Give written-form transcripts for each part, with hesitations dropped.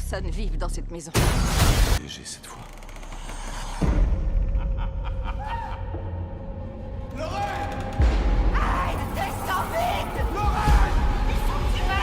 personnes vivent dans cette maison. Léger cette fois. Descends vite! Lorraine! Il faut tirer!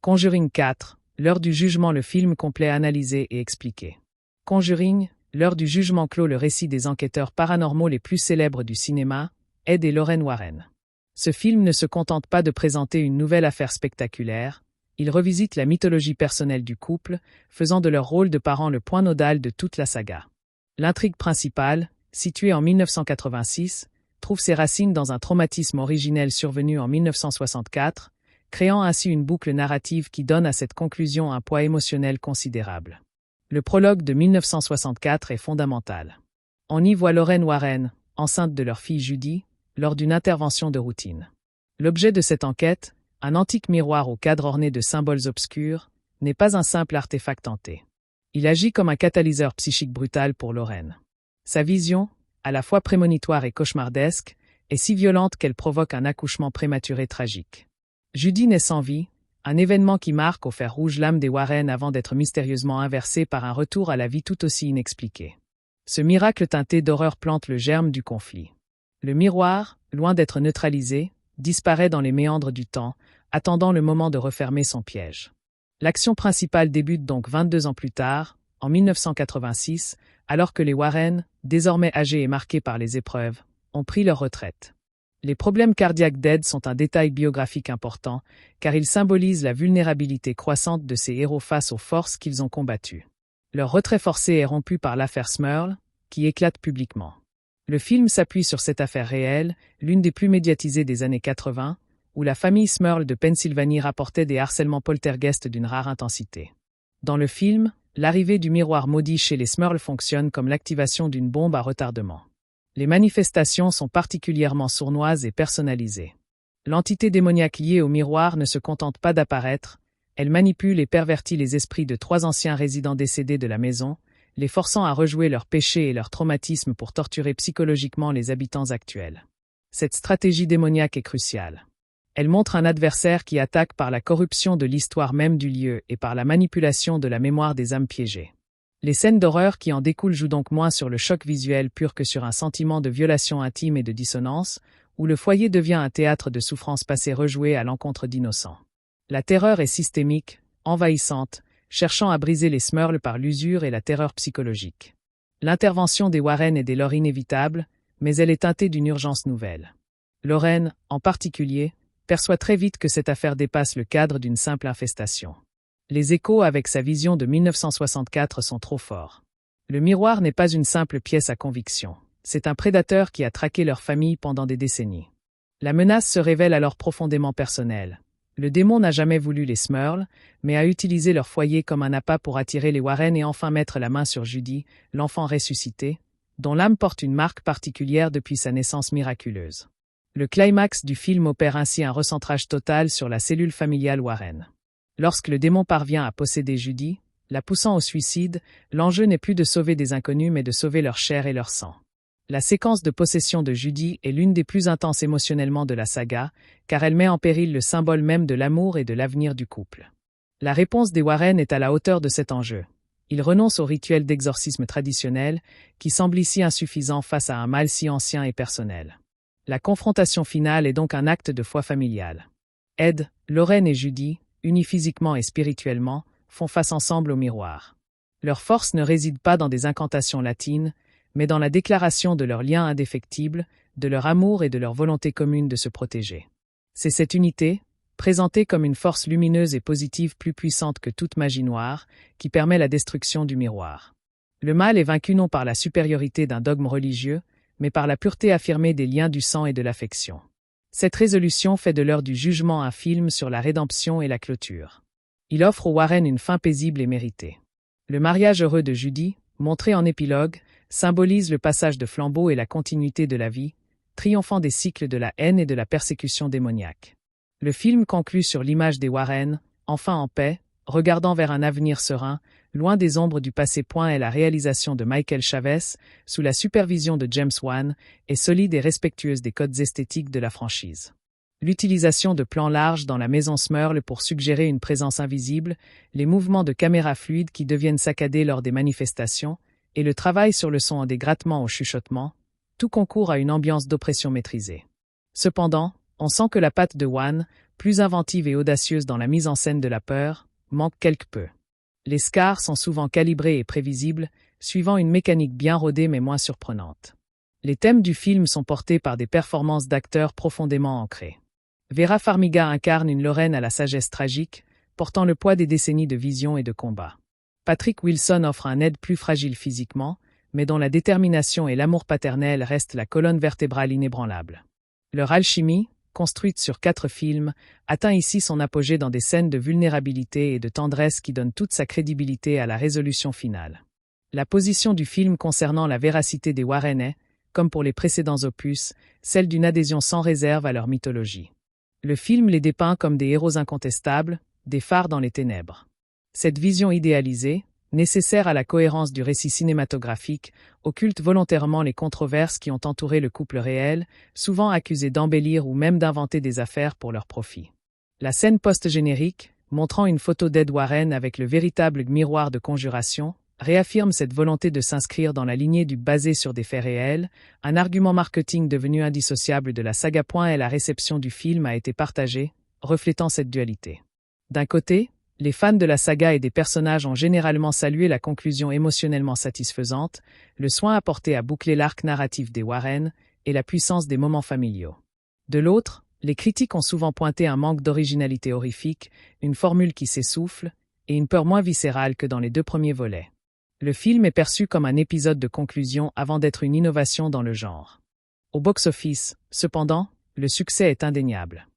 Conjuring 4, l'heure du jugement, le film complet analysé et expliqué. Conjuring, l'heure du jugement clôt le récit des enquêteurs paranormaux les plus célèbres du cinéma, Ed et Lorraine Warren. Ce film ne se contente pas de présenter une nouvelle affaire spectaculaire, il revisite la mythologie personnelle du couple, faisant de leur rôle de parents le point nodal de toute la saga. L'intrigue principale, située en 1986, trouve ses racines dans un traumatisme originel survenu en 1964, créant ainsi une boucle narrative qui donne à cette conclusion un poids émotionnel considérable. Le prologue de 1964 est fondamental. On y voit Lorraine Warren, enceinte de leur fille Judy, lors d'une intervention de routine. L'objet de cette enquête, un antique miroir au cadre orné de symboles obscurs, n'est pas un simple artefact hanté. Il agit comme un catalyseur psychique brutal pour Lorraine. Sa vision, à la fois prémonitoire et cauchemardesque, est si violente qu'elle provoque un accouchement prématuré tragique. Judy naît sans vie, un événement qui marque au fer rouge l'âme des Warren avant d'être mystérieusement inversé par un retour à la vie tout aussi inexpliqué. Ce miracle teinté d'horreur plante le germe du conflit. Le miroir, loin d'être neutralisé, disparaît dans les méandres du temps, attendant le moment de refermer son piège. L'action principale débute donc 22 ans plus tard, en 1986, alors que les Warren, désormais âgés et marqués par les épreuves, ont pris leur retraite. Les problèmes cardiaques d'Ed sont un détail biographique important, car ils symbolisent la vulnérabilité croissante de ces héros face aux forces qu'ils ont combattues. Leur retrait forcé est rompu par l'affaire Smurl, qui éclate publiquement. Le film s'appuie sur cette affaire réelle, l'une des plus médiatisées des années 80, où la famille Smurl de Pennsylvanie rapportait des harcèlements poltergeist d'une rare intensité. Dans le film, l'arrivée du miroir maudit chez les Smurl fonctionne comme l'activation d'une bombe à retardement. Les manifestations sont particulièrement sournoises et personnalisées. L'entité démoniaque liée au miroir ne se contente pas d'apparaître, elle manipule et pervertit les esprits de 3 anciens résidents décédés de la maison, les forçant à rejouer leurs péchés et leurs traumatismes pour torturer psychologiquement les habitants actuels. Cette stratégie démoniaque est cruciale. Elle montre un adversaire qui attaque par la corruption de l'histoire même du lieu et par la manipulation de la mémoire des âmes piégées. Les scènes d'horreur qui en découlent jouent donc moins sur le choc visuel pur que sur un sentiment de violation intime et de dissonance, où le foyer devient un théâtre de souffrances passées rejouées à l'encontre d'innocents. La terreur est systémique, envahissante, cherchant à briser les Smurls par l'usure et la terreur psychologique. L'intervention des Warren est dès lors inévitable, mais elle est teintée d'une urgence nouvelle. Lorraine, en particulier, perçoit très vite que cette affaire dépasse le cadre d'une simple infestation. Les échos avec sa vision de 1964 sont trop forts. Le miroir n'est pas une simple pièce à conviction. C'est un prédateur qui a traqué leur famille pendant des décennies. La menace se révèle alors profondément personnelle. Le démon n'a jamais voulu les Smurls, mais a utilisé leur foyer comme un appât pour attirer les Warren et enfin mettre la main sur Judy, l'enfant ressuscité, dont l'âme porte une marque particulière depuis sa naissance miraculeuse. Le climax du film opère ainsi un recentrage total sur la cellule familiale Warren. Lorsque le démon parvient à posséder Judy, la poussant au suicide, l'enjeu n'est plus de sauver des inconnus mais de sauver leur chair et leur sang. La séquence de possession de Judy est l'une des plus intenses émotionnellement de la saga, car elle met en péril le symbole même de l'amour et de l'avenir du couple. La réponse des Warren est à la hauteur de cet enjeu. Ils renoncent au rituel d'exorcisme traditionnel, qui semble ici insuffisant face à un mal si ancien et personnel. La confrontation finale est donc un acte de foi familiale. Ed, Lorraine et Judy, unis physiquement et spirituellement, font face ensemble au miroir. Leur force ne réside pas dans des incantations latines, mais dans la déclaration de leur lien indéfectible, de leur amour et de leur volonté commune de se protéger. C'est cette unité, présentée comme une force lumineuse et positive plus puissante que toute magie noire, qui permet la destruction du miroir. Le mal est vaincu non par la supériorité d'un dogme religieux, mais par la pureté affirmée des liens du sang et de l'affection. Cette résolution fait de l'heure du jugement un film sur la rédemption et la clôture. Il offre aux Warren une fin paisible et méritée. Le mariage heureux de Judy, montré en épilogue, symbolise le passage de flambeau et la continuité de la vie, triomphant des cycles de la haine et de la persécution démoniaque. Le film conclut sur l'image des Warren, enfin en paix, regardant vers un avenir serein, loin des ombres du passé. Et la réalisation de Michael Chavez, sous la supervision de James Wan, est solide et respectueuse des codes esthétiques de la franchise. L'utilisation de plans larges dans la maison Smurl pour suggérer une présence invisible, les mouvements de caméra fluides qui deviennent saccadés lors des manifestations, et le travail sur le son en des grattements au chuchotement, tout concourt à une ambiance d'oppression maîtrisée. Cependant, on sent que la patte de Wan, plus inventive et audacieuse dans la mise en scène de la peur, manque quelque peu. Les scars sont souvent calibrés et prévisibles, suivant une mécanique bien rodée mais moins surprenante. Les thèmes du film sont portés par des performances d'acteurs profondément ancrées. Vera Farmiga incarne une Lorraine à la sagesse tragique, portant le poids des décennies de vision et de combat. Patrick Wilson offre un Ed plus fragile physiquement, mais dont la détermination et l'amour paternel restent la colonne vertébrale inébranlable. Leur alchimie, construite sur 4 films, atteint ici son apogée dans des scènes de vulnérabilité et de tendresse qui donnent toute sa crédibilité à la résolution finale. La position du film concernant la véracité des Warren est, comme pour les précédents opus, celle d'une adhésion sans réserve à leur mythologie. Le film les dépeint comme des héros incontestables, des phares dans les ténèbres. Cette vision idéalisée, nécessaire à la cohérence du récit cinématographique, occulte volontairement les controverses qui ont entouré le couple réel, souvent accusés d'embellir ou même d'inventer des affaires pour leur profit. La scène post-générique, montrant une photo d'Ed Warren avec le véritable miroir de conjuration, réaffirme cette volonté de s'inscrire dans la lignée du basé sur des faits réels, un argument marketing devenu indissociable de la saga. Et la réception du film a été partagée, reflétant cette dualité. D'un côté, les fans de la saga et des personnages ont généralement salué la conclusion émotionnellement satisfaisante, le soin apporté à boucler l'arc narratif des Warren et la puissance des moments familiaux. De l'autre, les critiques ont souvent pointé un manque d'originalité horrifique, une formule qui s'essouffle, et une peur moins viscérale que dans les 2 premiers volets. Le film est perçu comme un épisode de conclusion avant d'être une innovation dans le genre. Au box-office, cependant, le succès est indéniable.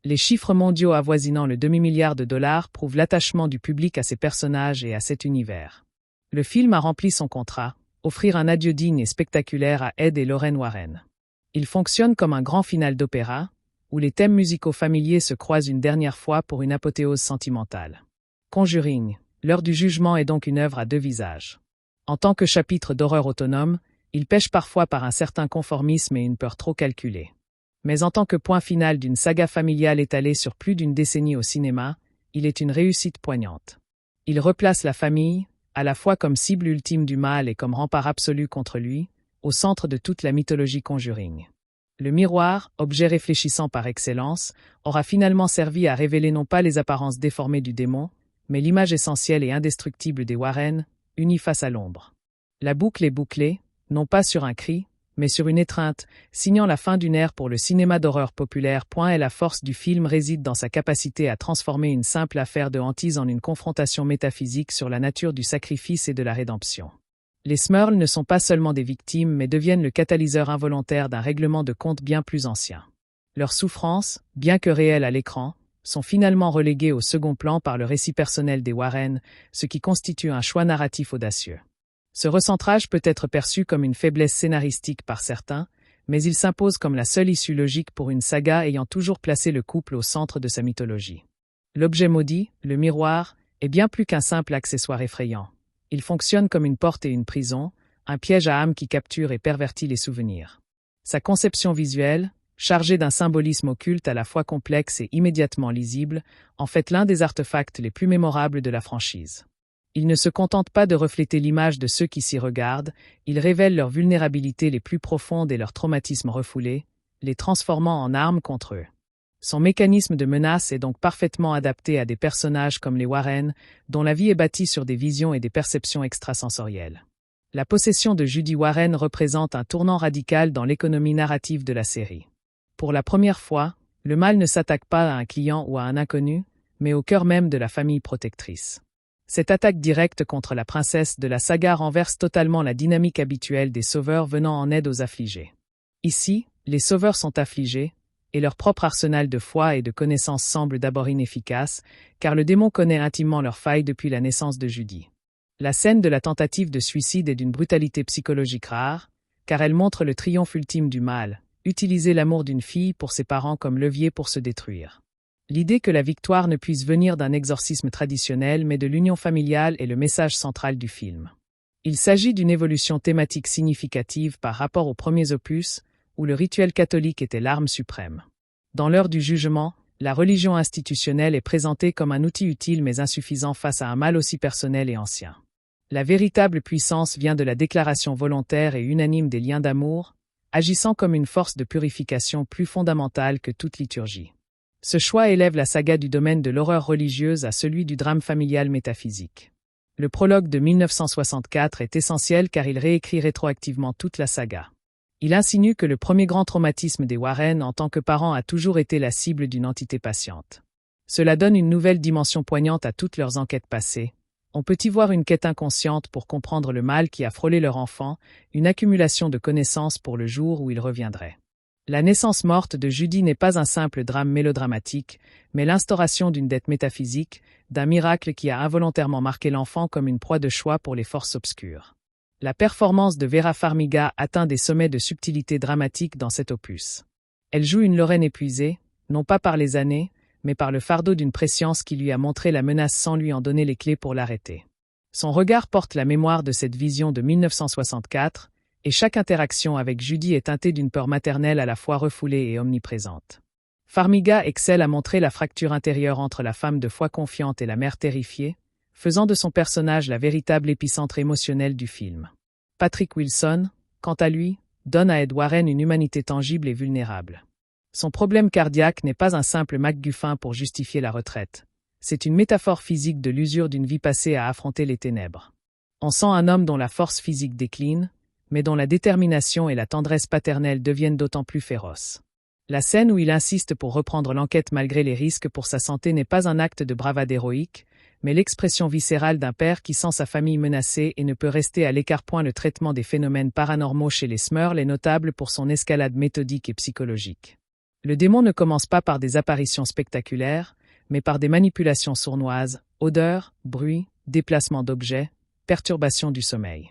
Les chiffres mondiaux avoisinant le demi-milliard de dollars prouvent l'attachement du public à ces personnages et à cet univers. Le film a rempli son contrat, offrir un adieu digne et spectaculaire à Ed et Lorraine Warren. Il fonctionne comme un grand final d'opéra, où les thèmes musicaux familiers se croisent une dernière fois pour une apothéose sentimentale. Conjuring, l'heure du jugement est donc une œuvre à deux visages. En tant que chapitre d'horreur autonome, il pêche parfois par un certain conformisme et une peur trop calculée. Mais en tant que point final d'une saga familiale étalée sur plus d'une décennie au cinéma, il est une réussite poignante. Il replace la famille, à la fois comme cible ultime du mal et comme rempart absolu contre lui, au centre de toute la mythologie Conjuring. Le miroir, objet réfléchissant par excellence, aura finalement servi à révéler non pas les apparences déformées du démon, mais l'image essentielle et indestructible des Warren, unis face à l'ombre. La boucle est bouclée, non pas sur un cri, mais sur une étreinte, signant la fin d'une ère pour le cinéma d'horreur populaire. Et la force du film réside dans sa capacité à transformer une simple affaire de hantise en une confrontation métaphysique sur la nature du sacrifice et de la rédemption. Les Smurls ne sont pas seulement des victimes mais deviennent le catalyseur involontaire d'un règlement de compte bien plus ancien. Leurs souffrances, bien que réelles à l'écran, sont finalement reléguées au second plan par le récit personnel des Warren, ce qui constitue un choix narratif audacieux. Ce recentrage peut être perçu comme une faiblesse scénaristique par certains, mais il s'impose comme la seule issue logique pour une saga ayant toujours placé le couple au centre de sa mythologie. L'objet maudit, le miroir, est bien plus qu'un simple accessoire effrayant. Il fonctionne comme une porte et une prison, un piège à âme qui capture et pervertit les souvenirs. Sa conception visuelle, chargée d'un symbolisme occulte à la fois complexe et immédiatement lisible, en fait l'un des artefacts les plus mémorables de la franchise. Il ne se contente pas de refléter l'image de ceux qui s'y regardent, il révèle leurs vulnérabilités les plus profondes et leurs traumatismes refoulés, les transformant en armes contre eux. Son mécanisme de menace est donc parfaitement adapté à des personnages comme les Warren, dont la vie est bâtie sur des visions et des perceptions extrasensorielles. La possession de Judy Warren représente un tournant radical dans l'économie narrative de la série. Pour la première fois, le mal ne s'attaque pas à un client ou à un inconnu, mais au cœur même de la famille protectrice. Cette attaque directe contre la princesse de la saga renverse totalement la dynamique habituelle des sauveurs venant en aide aux affligés. Ici, les sauveurs sont affligés, et leur propre arsenal de foi et de connaissances semble d'abord inefficace, car le démon connaît intimement leurs failles depuis la naissance de Judy. La scène de la tentative de suicide est d'une brutalité psychologique rare, car elle montre le triomphe ultime du mal, utiliser l'amour d'une fille pour ses parents comme levier pour se détruire. L'idée que la victoire ne puisse venir d'un exorcisme traditionnel mais de l'union familiale est le message central du film. Il s'agit d'une évolution thématique significative par rapport aux premiers opus, où le rituel catholique était l'arme suprême. Dans l'heure du jugement, la religion institutionnelle est présentée comme un outil utile mais insuffisant face à un mal aussi personnel et ancien. La véritable puissance vient de la déclaration volontaire et unanime des liens d'amour, agissant comme une force de purification plus fondamentale que toute liturgie. Ce choix élève la saga du domaine de l'horreur religieuse à celui du drame familial métaphysique. Le prologue de 1964 est essentiel car il réécrit rétroactivement toute la saga. Il insinue que le premier grand traumatisme des Warren en tant que parents a toujours été la cible d'une entité patiente. Cela donne une nouvelle dimension poignante à toutes leurs enquêtes passées. On peut y voir une quête inconsciente pour comprendre le mal qui a frôlé leur enfant, une accumulation de connaissances pour le jour où il reviendrait. La naissance morte de Judy n'est pas un simple drame mélodramatique, mais l'instauration d'une dette métaphysique, d'un miracle qui a involontairement marqué l'enfant comme une proie de choix pour les forces obscures. La performance de Vera Farmiga atteint des sommets de subtilité dramatique dans cet opus. Elle joue une Lorraine épuisée, non pas par les années, mais par le fardeau d'une prescience qui lui a montré la menace sans lui en donner les clés pour l'arrêter. Son regard porte la mémoire de cette vision de 1964, et chaque interaction avec Judy est teintée d'une peur maternelle à la fois refoulée et omniprésente. Farmiga excelle à montrer la fracture intérieure entre la femme de foi confiante et la mère terrifiée, faisant de son personnage la véritable épicentre émotionnelle du film. Patrick Wilson, quant à lui, donne à Ed Warren une humanité tangible et vulnérable. Son problème cardiaque n'est pas un simple MacGuffin pour justifier la retraite. C'est une métaphore physique de l'usure d'une vie passée à affronter les ténèbres. On sent un homme dont la force physique décline, mais dont la détermination et la tendresse paternelle deviennent d'autant plus féroces. La scène où il insiste pour reprendre l'enquête malgré les risques pour sa santé n'est pas un acte de bravade héroïque, mais l'expression viscérale d'un père qui sent sa famille menacée et ne peut rester à l'écart. Le traitement des phénomènes paranormaux chez les Smurls est notable pour son escalade méthodique et psychologique. Le démon ne commence pas par des apparitions spectaculaires, mais par des manipulations sournoises, odeurs, bruits, déplacements d'objets, perturbations du sommeil.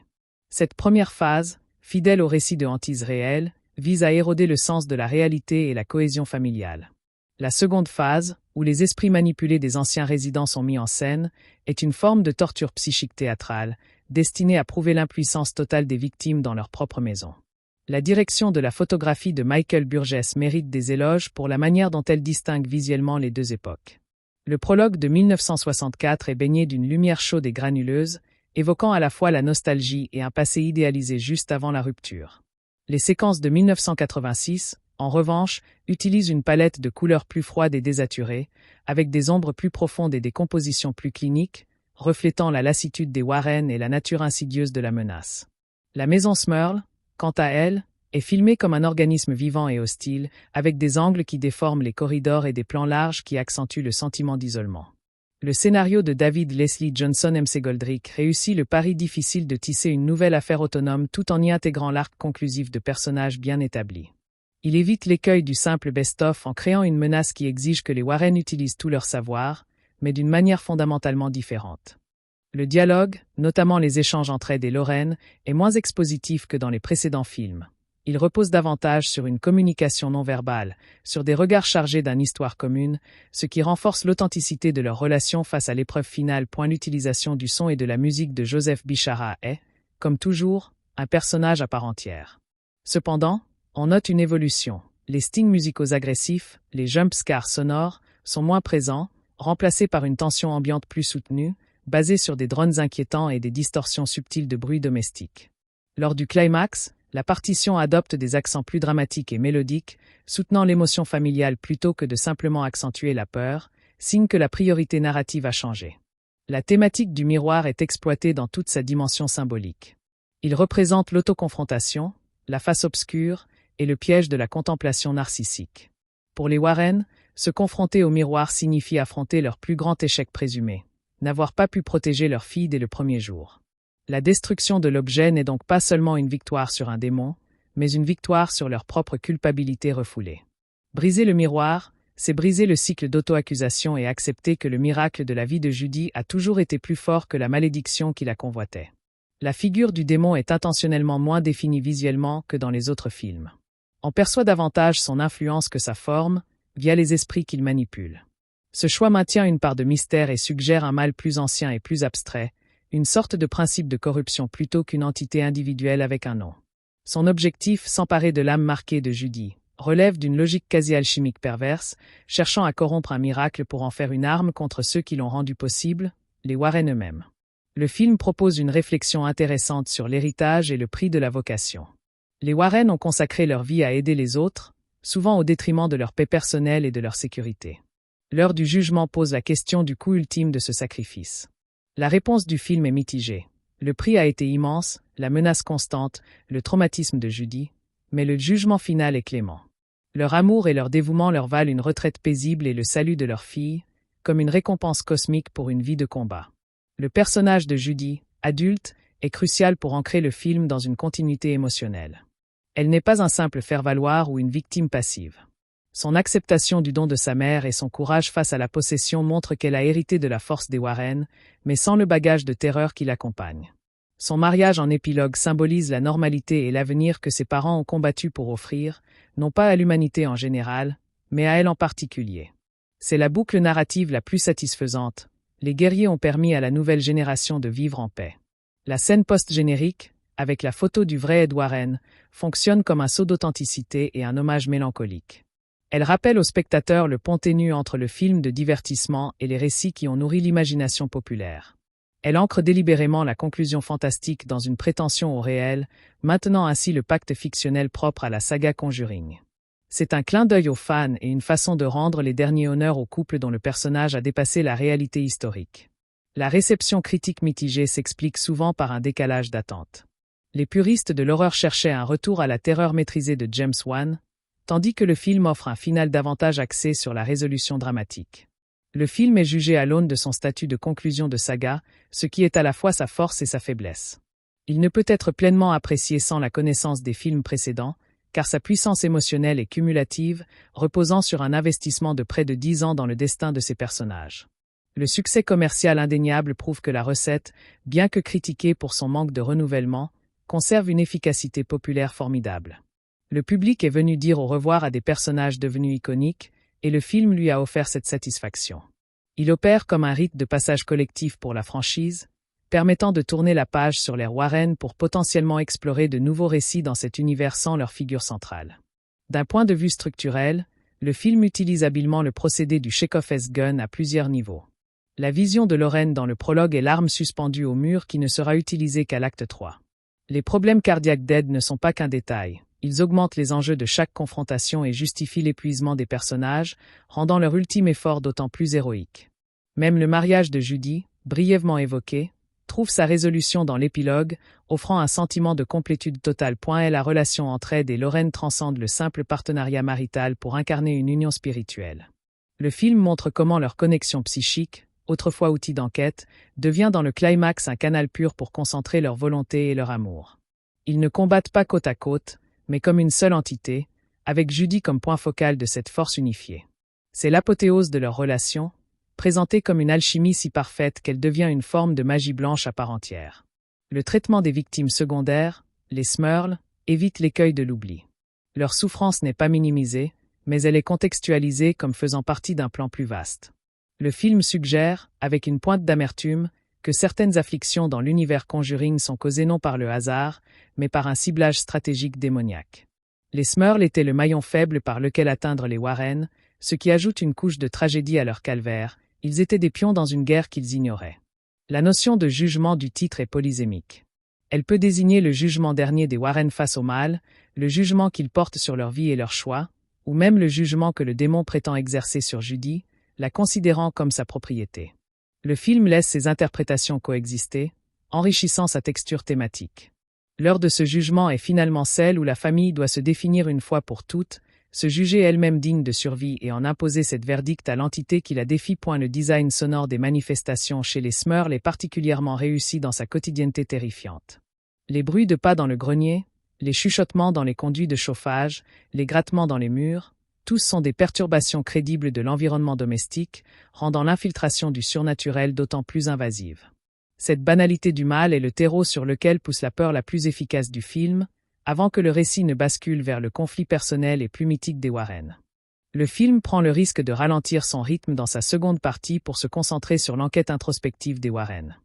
Cette première phase, fidèle au récit de hantise réelle, vise à éroder le sens de la réalité et la cohésion familiale. La seconde phase, où les esprits manipulés des anciens résidents sont mis en scène, est une forme de torture psychique théâtrale, destinée à prouver l'impuissance totale des victimes dans leur propre maison. La direction de la photographie de Michael Burgess mérite des éloges pour la manière dont elle distingue visuellement les deux époques. Le prologue de 1964 est baigné d'une lumière chaude et granuleuse, évoquant à la fois la nostalgie et un passé idéalisé juste avant la rupture. Les séquences de 1986, en revanche, utilisent une palette de couleurs plus froides et désaturées, avec des ombres plus profondes et des compositions plus cliniques, reflétant la lassitude des Warren et la nature insidieuse de la menace. La maison Smurl, quant à elle, est filmée comme un organisme vivant et hostile, avec des angles qui déforment les corridors et des plans larges qui accentuent le sentiment d'isolement. Le scénario de David Leslie Johnson MC Goldrick réussit le pari difficile de tisser une nouvelle affaire autonome tout en y intégrant l'arc conclusif de personnages bien établis. Il évite l'écueil du simple best-of en créant une menace qui exige que les Warren utilisent tout leur savoir, mais d'une manière fondamentalement différente. Le dialogue, notamment les échanges entre Ed et Lorraine, est moins expositif que dans les précédents films. Il repose davantage sur une communication non verbale, sur des regards chargés d'une histoire commune, ce qui renforce l'authenticité de leur relation face à l'épreuve finale. L'utilisation du son et de la musique de Joseph Bichara est, comme toujours, un personnage à part entière. Cependant, on note une évolution. Les stings musicaux agressifs, les jump-scares sonores, sont moins présents, remplacés par une tension ambiante plus soutenue, basée sur des drones inquiétants et des distorsions subtiles de bruit domestique. Lors du climax, la partition adopte des accents plus dramatiques et mélodiques, soutenant l'émotion familiale plutôt que de simplement accentuer la peur, signe que la priorité narrative a changé. La thématique du miroir est exploitée dans toute sa dimension symbolique. Il représente l'autoconfrontation, la face obscure et le piège de la contemplation narcissique. Pour les Warren, se confronter au miroir signifie affronter leur plus grand échec présumé, n'avoir pas pu protéger leur fille dès le premier jour. La destruction de l'objet n'est donc pas seulement une victoire sur un démon, mais une victoire sur leur propre culpabilité refoulée. Briser le miroir, c'est briser le cycle d'auto-accusation et accepter que le miracle de la vie de Judy a toujours été plus fort que la malédiction qui la convoitait. La figure du démon est intentionnellement moins définie visuellement que dans les autres films. On perçoit davantage son influence que sa forme, via les esprits qu'il manipule. Ce choix maintient une part de mystère et suggère un mal plus ancien et plus abstrait, une sorte de principe de corruption plutôt qu'une entité individuelle avec un nom. Son objectif, s'emparer de l'âme marquée de Judy, relève d'une logique quasi-alchimique perverse, cherchant à corrompre un miracle pour en faire une arme contre ceux qui l'ont rendu possible, les Warren eux-mêmes. Le film propose une réflexion intéressante sur l'héritage et le prix de la vocation. Les Warren ont consacré leur vie à aider les autres, souvent au détriment de leur paix personnelle et de leur sécurité. L'heure du jugement pose la question du coût ultime de ce sacrifice. La réponse du film est mitigée. Le prix a été immense, la menace constante, le traumatisme de Judy, mais le jugement final est clément. Leur amour et leur dévouement leur valent une retraite paisible et le salut de leur fille, comme une récompense cosmique pour une vie de combat. Le personnage de Judy, adulte, est crucial pour ancrer le film dans une continuité émotionnelle. Elle n'est pas un simple faire-valoir ou une victime passive. Son acceptation du don de sa mère et son courage face à la possession montrent qu'elle a hérité de la force des Warren, mais sans le bagage de terreur qui l'accompagne. Son mariage en épilogue symbolise la normalité et l'avenir que ses parents ont combattu pour offrir, non pas à l'humanité en général, mais à elle en particulier. C'est la boucle narrative la plus satisfaisante. Les guerriers ont permis à la nouvelle génération de vivre en paix. La scène post-générique, avec la photo du vrai Ed Warren, fonctionne comme un saut d'authenticité et un hommage mélancolique. Elle rappelle aux spectateurs le pont ténu entre le film de divertissement et les récits qui ont nourri l'imagination populaire. Elle ancre délibérément la conclusion fantastique dans une prétention au réel, maintenant ainsi le pacte fictionnel propre à la saga Conjuring. C'est un clin d'œil aux fans et une façon de rendre les derniers honneurs au couple dont le personnage a dépassé la réalité historique. La réception critique mitigée s'explique souvent par un décalage d'attente. Les puristes de l'horreur cherchaient un retour à la terreur maîtrisée de James Wan, tandis que le film offre un final davantage axé sur la résolution dramatique. Le film est jugé à l'aune de son statut de conclusion de saga, ce qui est à la fois sa force et sa faiblesse. Il ne peut être pleinement apprécié sans la connaissance des films précédents, car sa puissance émotionnelle est cumulative, reposant sur un investissement de près de 10 ans dans le destin de ses personnages. Le succès commercial indéniable prouve que la recette, bien que critiquée pour son manque de renouvellement, conserve une efficacité populaire formidable. Le public est venu dire au revoir à des personnages devenus iconiques, Et le film lui a offert cette satisfaction. Il opère comme un rite de passage collectif pour la franchise, permettant de tourner la page sur les Warren pour potentiellement explorer de nouveaux récits dans cet univers sans leur figure centrale. D'un point de vue structurel, le film utilise habilement le procédé du Chekhov's gun à plusieurs niveaux. La vision de Lorraine dans le prologue est l'arme suspendue au mur qui ne sera utilisée qu'à l'acte 3. Les problèmes cardiaques d'Ed ne sont pas qu'un détail. Ils augmentent les enjeux de chaque confrontation et justifient l'épuisement des personnages, rendant leur ultime effort d'autant plus héroïque. Même le mariage de Judy, brièvement évoqué, trouve sa résolution dans l'épilogue, offrant un sentiment de complétude totale. La relation entre Ed et Lorraine transcende le simple partenariat marital pour incarner une union spirituelle. Le film montre comment leur connexion psychique, autrefois outil d'enquête, devient dans le climax un canal pur pour concentrer leur volonté et leur amour. Ils ne combattent pas côte à côte, mais comme une seule entité, avec Judy comme point focal de cette force unifiée. C'est l'apothéose de leur relation, présentée comme une alchimie si parfaite qu'elle devient une forme de magie blanche à part entière. Le traitement des victimes secondaires, les Smurls, évite l'écueil de l'oubli. Leur souffrance n'est pas minimisée, mais elle est contextualisée comme faisant partie d'un plan plus vaste. Le film suggère, avec une pointe d'amertume, que certaines afflictions dans l'univers Conjuring sont causées non par le hasard, mais par un ciblage stratégique démoniaque. Les Smurls étaient le maillon faible par lequel atteindre les Warren, ce qui ajoute une couche de tragédie à leur calvaire. Ils étaient des pions dans une guerre qu'ils ignoraient. La notion de jugement du titre est polysémique. Elle peut désigner le jugement dernier des Warren face au mal, le jugement qu'ils portent sur leur vie et leurs choix, ou même le jugement que le démon prétend exercer sur Judy, la considérant comme sa propriété. Le film laisse ces interprétations coexister, enrichissant sa texture thématique. L'heure de ce jugement est finalement celle où la famille doit se définir une fois pour toutes, se juger elle-même digne de survie et en imposer cette verdict à l'entité qui la défie. Le design sonore des manifestations chez les Smurls est particulièrement réussi dans sa quotidienneté terrifiante. Les bruits de pas dans le grenier, les chuchotements dans les conduits de chauffage, les grattements dans les murs, tous sont des perturbations crédibles de l'environnement domestique, rendant l'infiltration du surnaturel d'autant plus invasive. Cette banalité du mal est le terreau sur lequel pousse la peur la plus efficace du film, avant que le récit ne bascule vers le conflit personnel et plus mythique des Warren. Le film prend le risque de ralentir son rythme dans sa seconde partie pour se concentrer sur l'enquête introspective des Warren.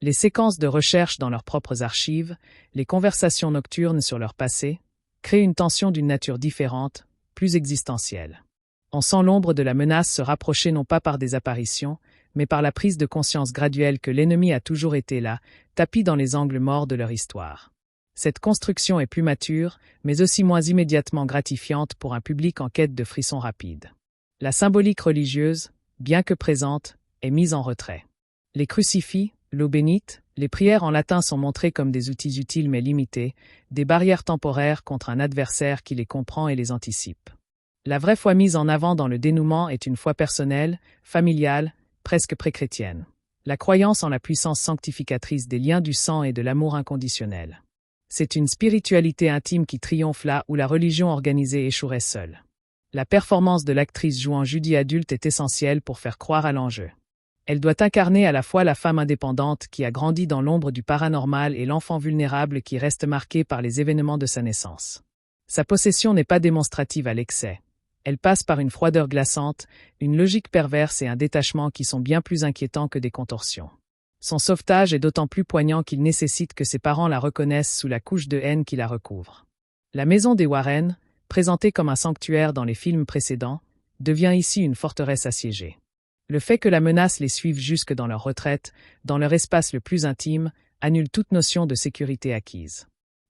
Les séquences de recherche dans leurs propres archives, les conversations nocturnes sur leur passé, créent une tension d'une nature différente, plus existentielle. On sent l'ombre de la menace se rapprocher non pas par des apparitions, mais par la prise de conscience graduelle que l'ennemi a toujours été là, tapi dans les angles morts de leur histoire. Cette construction est plus mature, mais aussi moins immédiatement gratifiante pour un public en quête de frissons rapides. La symbolique religieuse, bien que présente, est mise en retrait. Les crucifix, l'eau bénite, les prières en latin sont montrées comme des outils utiles mais limités, des barrières temporaires contre un adversaire qui les comprend et les anticipe. La vraie foi mise en avant dans le dénouement est une foi personnelle, familiale, presque pré-chrétienne. La croyance en la puissance sanctificatrice des liens du sang et de l'amour inconditionnel. C'est une spiritualité intime qui triomphe là où la religion organisée échouerait seule. La performance de l'actrice jouant Judy adulte est essentielle pour faire croire à l'enjeu. Elle doit incarner à la fois la femme indépendante qui a grandi dans l'ombre du paranormal et l'enfant vulnérable qui reste marqué par les événements de sa naissance. Sa possession n'est pas démonstrative à l'excès. Elle passe par une froideur glaçante, une logique perverse et un détachement qui sont bien plus inquiétants que des contorsions. Son sauvetage est d'autant plus poignant qu'il nécessite que ses parents la reconnaissent sous la couche de haine qui la recouvre. La maison des Warren, présentée comme un sanctuaire dans les films précédents, devient ici une forteresse assiégée. Le fait que la menace les suive jusque dans leur retraite, dans leur espace le plus intime, annule toute notion de sécurité acquise.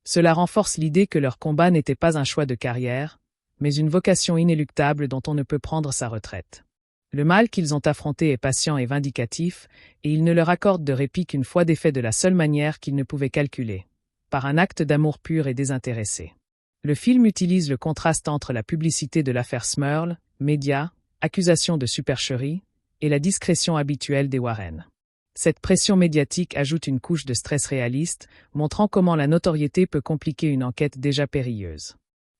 Cela renforce l'idée que leur combat n'était pas un choix de carrière, mais une vocation inéluctable dont on ne peut prendre sa retraite. Le mal qu'ils ont affronté est patient et vindicatif, et il ne leur accorde de répit qu'une fois défait de la seule manière qu'ils ne pouvaient calculer, par un acte d'amour pur et désintéressé. Le film utilise le contraste entre la publicité de l'affaire Smurl, médias, accusations de supercherie, et la discrétion habituelle des Warren. Cette pression médiatique ajoute une couche de stress réaliste, montrant comment la notoriété peut compliquer une enquête déjà périlleuse.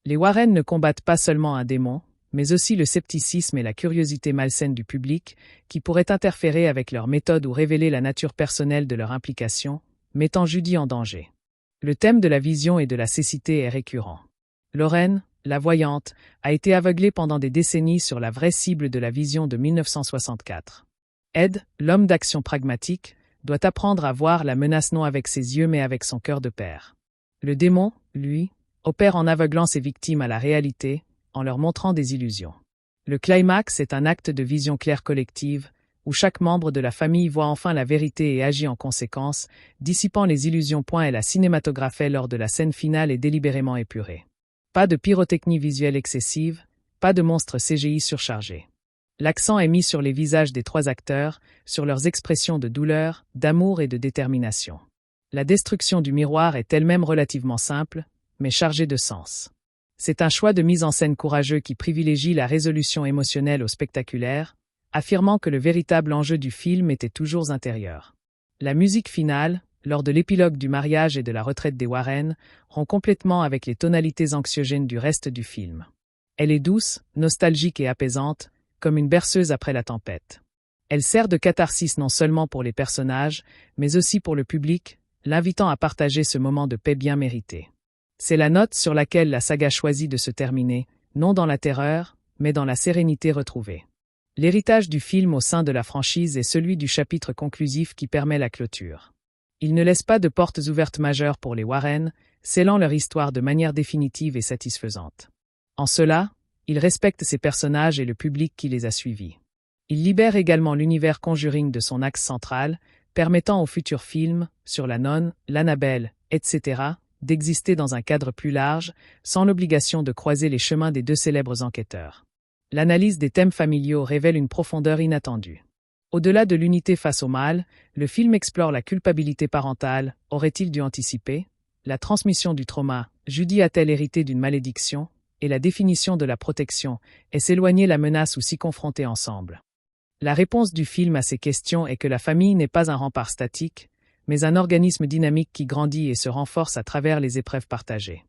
Les Warren ne combattent pas seulement un démon, mais aussi le scepticisme et la curiosité malsaine du public, qui pourraient interférer avec leur méthode ou révéler la nature personnelle de leur implication, mettant Judy en danger. Le thème de la vision et de la cécité est récurrent. Lorraine, la voyante, a été aveuglée pendant des décennies sur la vraie cible de la vision de 1964. Ed, l'homme d'action pragmatique, doit apprendre à voir la menace non avec ses yeux mais avec son cœur de père. Le démon, lui, opère en aveuglant ses victimes à la réalité, en leur montrant des illusions. Le climax est un acte de vision claire collective, où chaque membre de la famille voit enfin la vérité et agit en conséquence, dissipant les illusions. Et la cinématographie lors de la scène finale est délibérément épurée. Pas de pyrotechnie visuelle excessive, pas de monstres CGI surchargés. L'accent est mis sur les visages des trois acteurs, sur leurs expressions de douleur, d'amour et de détermination. La destruction du miroir est elle-même relativement simple, mais chargée de sens. C'est un choix de mise en scène courageux qui privilégie la résolution émotionnelle au spectaculaire, affirmant que le véritable enjeu du film était toujours intérieur. La musique finale, lors de l'épilogue du mariage et de la retraite des Warren, rompt complètement avec les tonalités anxiogènes du reste du film. Elle est douce, nostalgique et apaisante, comme une berceuse après la tempête. Elle sert de catharsis non seulement pour les personnages, mais aussi pour le public, l'invitant à partager ce moment de paix bien mérité. C'est la note sur laquelle la saga choisit de se terminer, non dans la terreur, mais dans la sérénité retrouvée. L'héritage du film au sein de la franchise est celui du chapitre conclusif qui permet la clôture. Il ne laisse pas de portes ouvertes majeures pour les Warren, scellant leur histoire de manière définitive et satisfaisante. En cela, il respecte ses personnages et le public qui les a suivis. Il libère également l'univers Conjuring de son axe central, permettant aux futurs films, sur la nonne, l'Annabelle, etc., d'exister dans un cadre plus large, sans l'obligation de croiser les chemins des deux célèbres enquêteurs. L'analyse des thèmes familiaux révèle une profondeur inattendue. Au-delà de l'unité face au mal, le film explore la culpabilité parentale, aurait-il dû anticiper, la transmission du trauma, Judy a-t-elle hérité d'une malédiction, et la définition de la protection, est-ce éloigner la menace ou s'y confronter ensemble. La réponse du film à ces questions est que la famille n'est pas un rempart statique, mais un organisme dynamique qui grandit et se renforce à travers les épreuves partagées.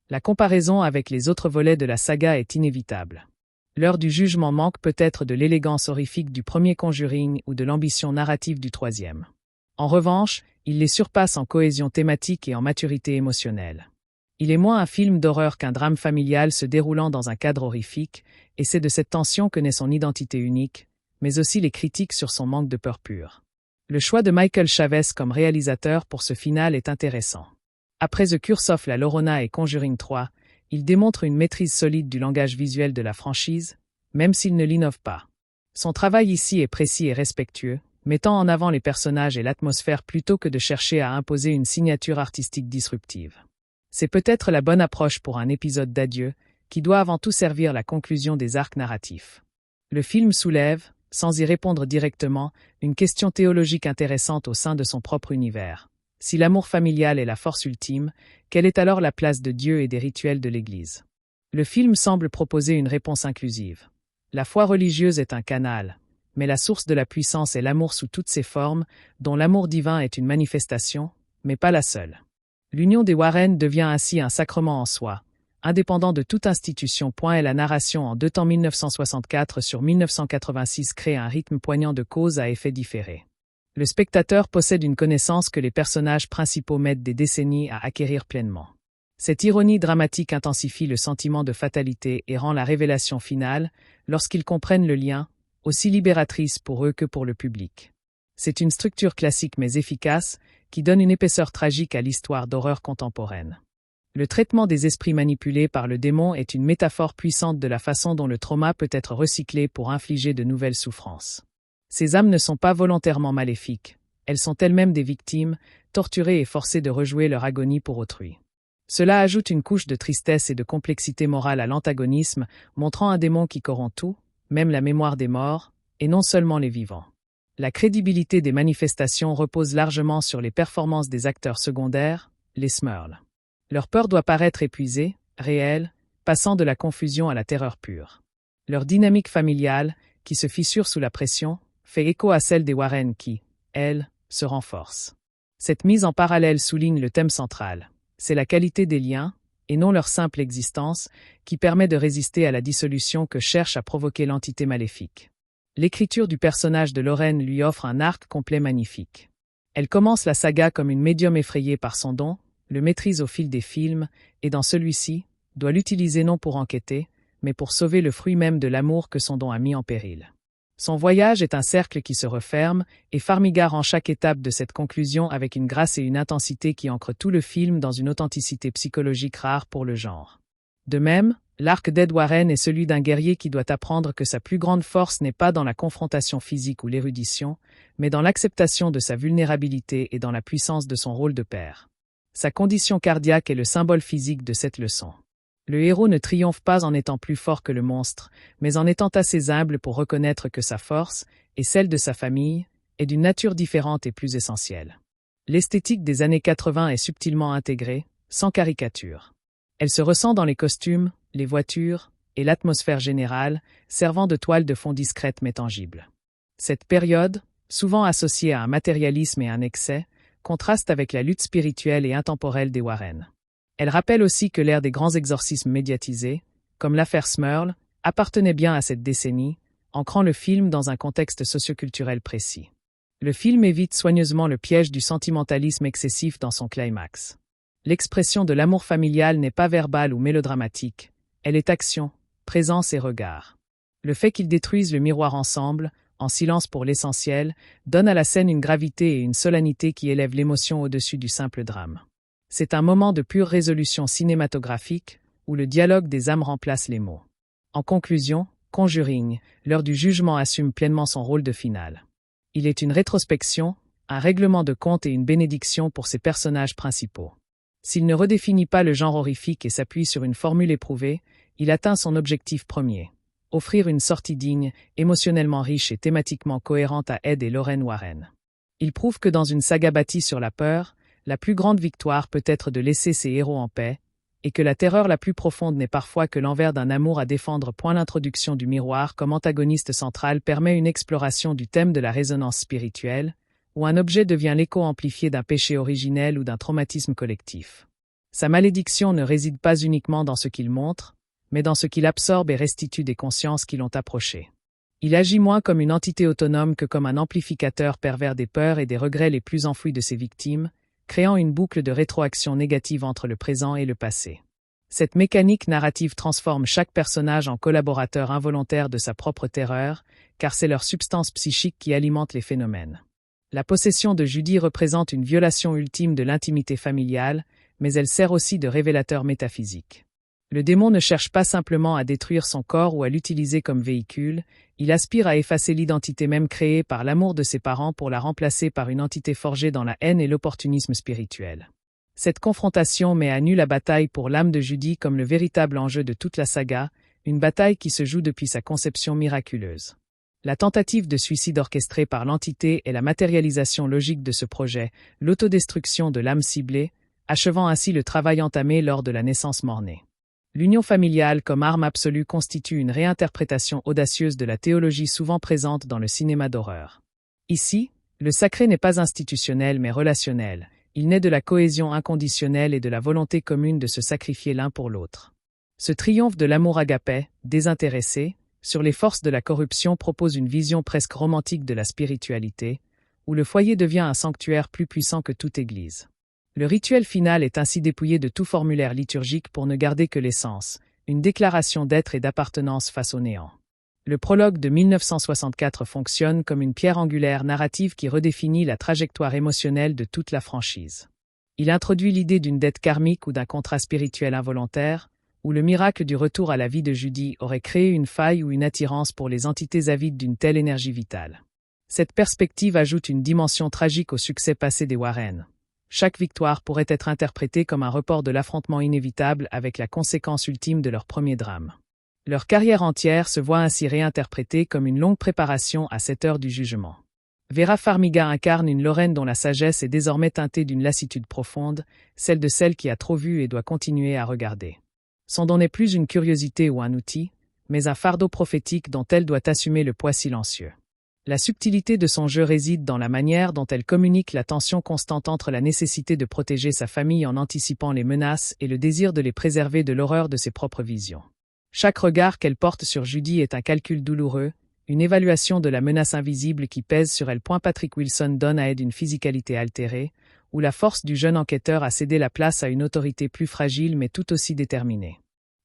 La comparaison avec les autres volets de la saga est inévitable. L'heure du jugement manque peut-être de l'élégance horrifique du premier Conjuring ou de l'ambition narrative du troisième. En revanche, il les surpasse en cohésion thématique et en maturité émotionnelle. Il est moins un film d'horreur qu'un drame familial se déroulant dans un cadre horrifique, et c'est de cette tension que naît son identité unique, mais aussi les critiques sur son manque de peur pure. Le choix de Michael Chavez comme réalisateur pour ce final est intéressant. Après The Curse of La Llorona et Conjuring 3, il démontre une maîtrise solide du langage visuel de la franchise, même s'il ne l'innove pas. Son travail ici est précis et respectueux, mettant en avant les personnages et l'atmosphère plutôt que de chercher à imposer une signature artistique disruptive. C'est peut-être la bonne approche pour un épisode d'adieu, qui doit avant tout servir la conclusion des arcs narratifs. Le film soulève, sans y répondre directement, une question théologique intéressante au sein de son propre univers. Si l'amour familial est la force ultime, quelle est alors la place de Dieu et des rituels de l'Église? Le film semble proposer une réponse inclusive. La foi religieuse est un canal, mais la source de la puissance est l'amour sous toutes ses formes, dont l'amour divin est une manifestation, mais pas la seule. L'union des Warren devient ainsi un sacrement en soi, indépendant de toute institution. Et la narration en deux temps 1964 sur 1986 crée un rythme poignant de cause à effet différé. Le spectateur possède une connaissance que les personnages principaux mettent des décennies à acquérir pleinement. Cette ironie dramatique intensifie le sentiment de fatalité et rend la révélation finale, lorsqu'ils comprennent le lien, aussi libératrice pour eux que pour le public. C'est une structure classique mais efficace, qui donne une épaisseur tragique à l'histoire d'horreur contemporaine. Le traitement des esprits manipulés par le démon est une métaphore puissante de la façon dont le trauma peut être recyclé pour infliger de nouvelles souffrances. Ces âmes ne sont pas volontairement maléfiques, elles sont elles-mêmes des victimes, torturées et forcées de rejouer leur agonie pour autrui. Cela ajoute une couche de tristesse et de complexité morale à l'antagonisme, montrant un démon qui corrompt tout, même la mémoire des morts, et non seulement les vivants. La crédibilité des manifestations repose largement sur les performances des acteurs secondaires, les Smurls. Leur peur doit paraître épuisée, réelle, passant de la confusion à la terreur pure. Leur dynamique familiale, qui se fissure sous la pression, fait écho à celle des Warren qui, elle, se renforce. Cette mise en parallèle souligne le thème central. C'est la qualité des liens, et non leur simple existence, qui permet de résister à la dissolution que cherche à provoquer l'entité maléfique. L'écriture du personnage de Lauren lui offre un arc complet magnifique. Elle commence la saga comme une médium effrayée par son don, le maîtrise au fil des films, et dans celui-ci, doit l'utiliser non pour enquêter, mais pour sauver le fruit même de l'amour que son don a mis en péril. Son voyage est un cercle qui se referme, et Farmiga rend chaque étape de cette conclusion avec une grâce et une intensité qui ancrent tout le film dans une authenticité psychologique rare pour le genre. De même, l'arc d'Ed Warren est celui d'un guerrier qui doit apprendre que sa plus grande force n'est pas dans la confrontation physique ou l'érudition, mais dans l'acceptation de sa vulnérabilité et dans la puissance de son rôle de père. Sa condition cardiaque est le symbole physique de cette leçon. Le héros ne triomphe pas en étant plus fort que le monstre, mais en étant assez humble pour reconnaître que sa force, et celle de sa famille, est d'une nature différente et plus essentielle. L'esthétique des années 80 est subtilement intégrée, sans caricature. Elle se ressent dans les costumes, les voitures, et l'atmosphère générale, servant de toile de fond discrète mais tangible. Cette période, souvent associée à un matérialisme et un excès, contraste avec la lutte spirituelle et intemporelle des Warren. Elle rappelle aussi que l'ère des grands exorcismes médiatisés, comme l'affaire Smurl, appartenait bien à cette décennie, ancrant le film dans un contexte socioculturel précis. Le film évite soigneusement le piège du sentimentalisme excessif dans son climax. L'expression de l'amour familial n'est pas verbale ou mélodramatique, elle est action, présence et regard. Le fait qu'ils détruisent le miroir ensemble, en silence pour l'essentiel, donne à la scène une gravité et une solennité qui élèvent l'émotion au-dessus du simple drame. C'est un moment de pure résolution cinématographique, où le dialogue des âmes remplace les mots. En conclusion, Conjuring, l'heure du jugement assume pleinement son rôle de finale. Il est une rétrospection, un règlement de compte et une bénédiction pour ses personnages principaux. S'il ne redéfinit pas le genre horrifique et s'appuie sur une formule éprouvée, il atteint son objectif premier. Offrir une sortie digne, émotionnellement riche et thématiquement cohérente à Ed et Lorraine Warren. Il prouve que dans une saga bâtie sur la peur, la plus grande victoire peut être de laisser ses héros en paix, et que la terreur la plus profonde n'est parfois que l'envers d'un amour à défendre. L'introduction du miroir comme antagoniste central permet une exploration du thème de la résonance spirituelle, où un objet devient l'écho amplifié d'un péché originel ou d'un traumatisme collectif. Sa malédiction ne réside pas uniquement dans ce qu'il montre, mais dans ce qu'il absorbe et restitue des consciences qui l'ont approché. Il agit moins comme une entité autonome que comme un amplificateur pervers des peurs et des regrets les plus enfouis de ses victimes, créant une boucle de rétroaction négative entre le présent et le passé. Cette mécanique narrative transforme chaque personnage en collaborateur involontaire de sa propre terreur, car c'est leur substance psychique qui alimente les phénomènes. La possession de Judy représente une violation ultime de l'intimité familiale, mais elle sert aussi de révélateur métaphysique. Le démon ne cherche pas simplement à détruire son corps ou à l'utiliser comme véhicule, il aspire à effacer l'identité même créée par l'amour de ses parents pour la remplacer par une entité forgée dans la haine et l'opportunisme spirituel. Cette confrontation met à nu la bataille pour l'âme de Judy comme le véritable enjeu de toute la saga, une bataille qui se joue depuis sa conception miraculeuse. La tentative de suicide orchestrée par l'entité est la matérialisation logique de ce projet, l'autodestruction de l'âme ciblée, achevant ainsi le travail entamé lors de la naissance mort-née. L'union familiale comme arme absolue constitue une réinterprétation audacieuse de la théologie souvent présente dans le cinéma d'horreur. Ici, le sacré n'est pas institutionnel mais relationnel, il naît de la cohésion inconditionnelle et de la volonté commune de se sacrifier l'un pour l'autre. Ce triomphe de l'amour agapé, désintéressé, sur les forces de la corruption propose une vision presque romantique de la spiritualité, où le foyer devient un sanctuaire plus puissant que toute église. Le rituel final est ainsi dépouillé de tout formulaire liturgique pour ne garder que l'essence, une déclaration d'être et d'appartenance face au néant. Le prologue de 1964 fonctionne comme une pierre angulaire narrative qui redéfinit la trajectoire émotionnelle de toute la franchise. Il introduit l'idée d'une dette karmique ou d'un contrat spirituel involontaire, où le miracle du retour à la vie de Judy aurait créé une faille ou une attirance pour les entités avides d'une telle énergie vitale. Cette perspective ajoute une dimension tragique au succès passé des Warren. Chaque victoire pourrait être interprétée comme un report de l'affrontement inévitable avec la conséquence ultime de leur premier drame. Leur carrière entière se voit ainsi réinterprétée comme une longue préparation à cette heure du jugement. Vera Farmiga incarne une Lorraine dont la sagesse est désormais teintée d'une lassitude profonde, celle de celle qui a trop vu et doit continuer à regarder. Son don n'est plus une curiosité ou un outil, mais un fardeau prophétique dont elle doit assumer le poids silencieux. La subtilité de son jeu réside dans la manière dont elle communique la tension constante entre la nécessité de protéger sa famille en anticipant les menaces et le désir de les préserver de l'horreur de ses propres visions. Chaque regard qu'elle porte sur Judy est un calcul douloureux, une évaluation de la menace invisible qui pèse sur elle. Patrick Wilson donne à Ed une physicalité altérée, où la force du jeune enquêteur a cédé la place à une autorité plus fragile mais tout aussi déterminée.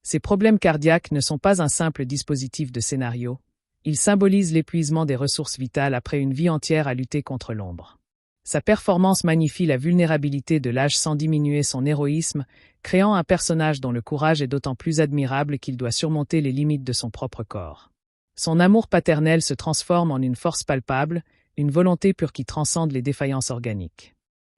Ces problèmes cardiaques ne sont pas un simple dispositif de scénario, ils symbolisent l'épuisement des ressources vitales après une vie entière à lutter contre l'ombre. Sa performance magnifie la vulnérabilité de l'âge sans diminuer son héroïsme, créant un personnage dont le courage est d'autant plus admirable qu'il doit surmonter les limites de son propre corps. Son amour paternel se transforme en une force palpable, une volonté pure qui transcende les défaillances organiques.